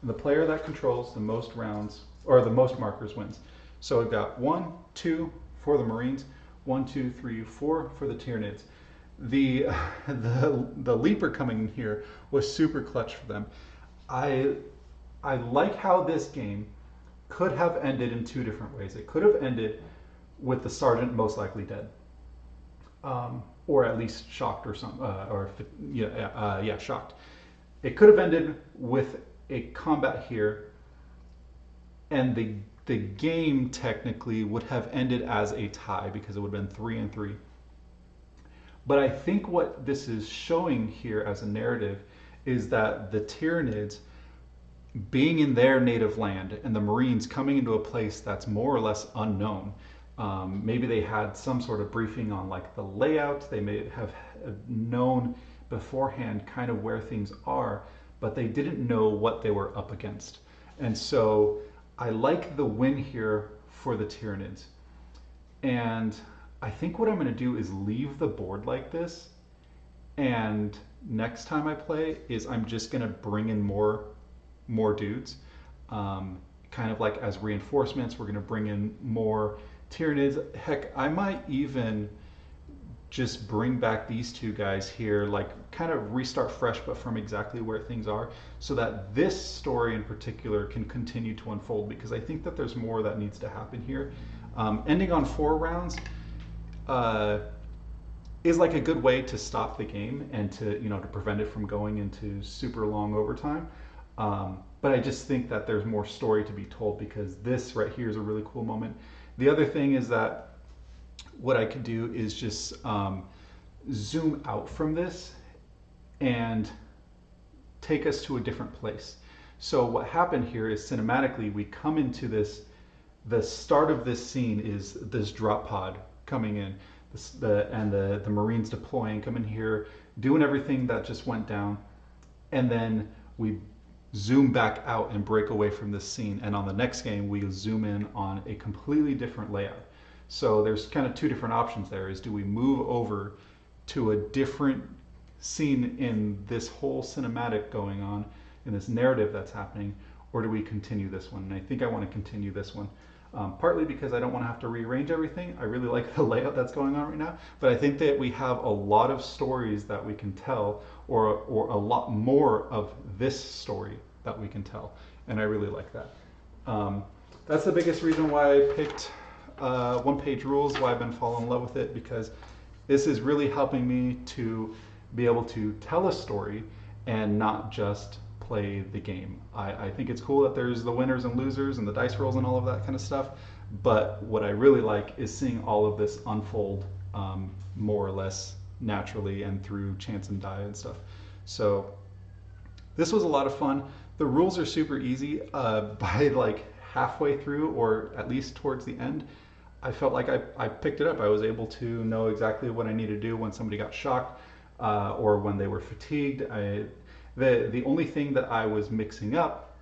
Speaker 1: And the player that controls the most rounds, or the most markers, wins. So we've got 1, 2 for the Marines, 1, 2, 3, 4 for the Tyranids. The Leaper coming in here was super clutch for them. I like how this game could have ended in 2 different ways. It could have ended with the Sergeant most likely dead. Or at least shocked or something, shocked. It could have ended with a combat here, and the game technically would have ended as a tie because it would have been 3 and 3. But I think what this is showing here as a narrative is that the Tyranids being in their native land and the Marines coming into a place that's more or less unknown. Maybe they had some sort of briefing on like the layout. They may have known beforehand kind of where things are, but they didn't know what they were up against. And so I like the win here for the Tyranids. And I think what I'm going to do is leave the board like this. And next time I play is I'm just going to bring in more dudes. Kind of like as reinforcements, we're going to bring in more Tyranids. Heck, I might even just bring back these 2 guys here, like kind of restart fresh, but from exactly where things are, so that this story in particular can continue to unfold, because I think that there's more that needs to happen here. Ending on 4 rounds is like a good way to stop the game and to prevent it from going into super long overtime. But I just think that there's more story to be told, because this right here is a really cool moment. The other thing is that what I could do is just zoom out from this and take us to a different place. So what happened here is cinematically we come into this, the start of this scene is this drop pod coming in, the Marines deploying, coming here, doing everything that just went down, and then we zoom back out and break away from this scene, and on the next game we zoom in on a completely different layout. So there's kind of two different options there. Is do we move over to a different scene in this whole cinematic going on, in this narrative that's happening, or do we continue this one? And I think I want to continue this one. Partly because I don't want to have to rearrange everything. I really like the layout that's going on right now, but I think that we have a lot of stories that we can tell, or a lot more of this story that we can tell, and I really like that. That's the biggest reason why I picked one-page rules, why I've been falling in love with it, because this is really helping me to be able to tell a story and not just play the game. I think it's cool that there's the winners and losers and the dice rolls and all of that kind of stuff, but what I really like is seeing all of this unfold more or less naturally and through chance and die and stuff. So this was a lot of fun. The rules are super easy. By like halfway through, or at least towards the end, I felt like I picked it up. I was able to know exactly what I needed to do when somebody got shocked or when they were fatigued. The only thing that I was mixing up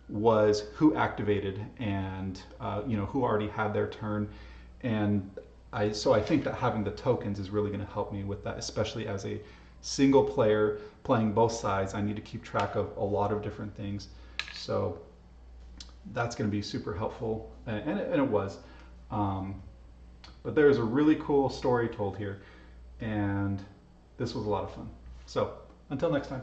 Speaker 1: was who activated and who already had their turn, and so I think that having the tokens is really going to help me with that, especially as a single player playing both sides. I need to keep track of a lot of different things, so that's going to be super helpful, and it was. But there's a really cool story told here, and this was a lot of fun. So until next time.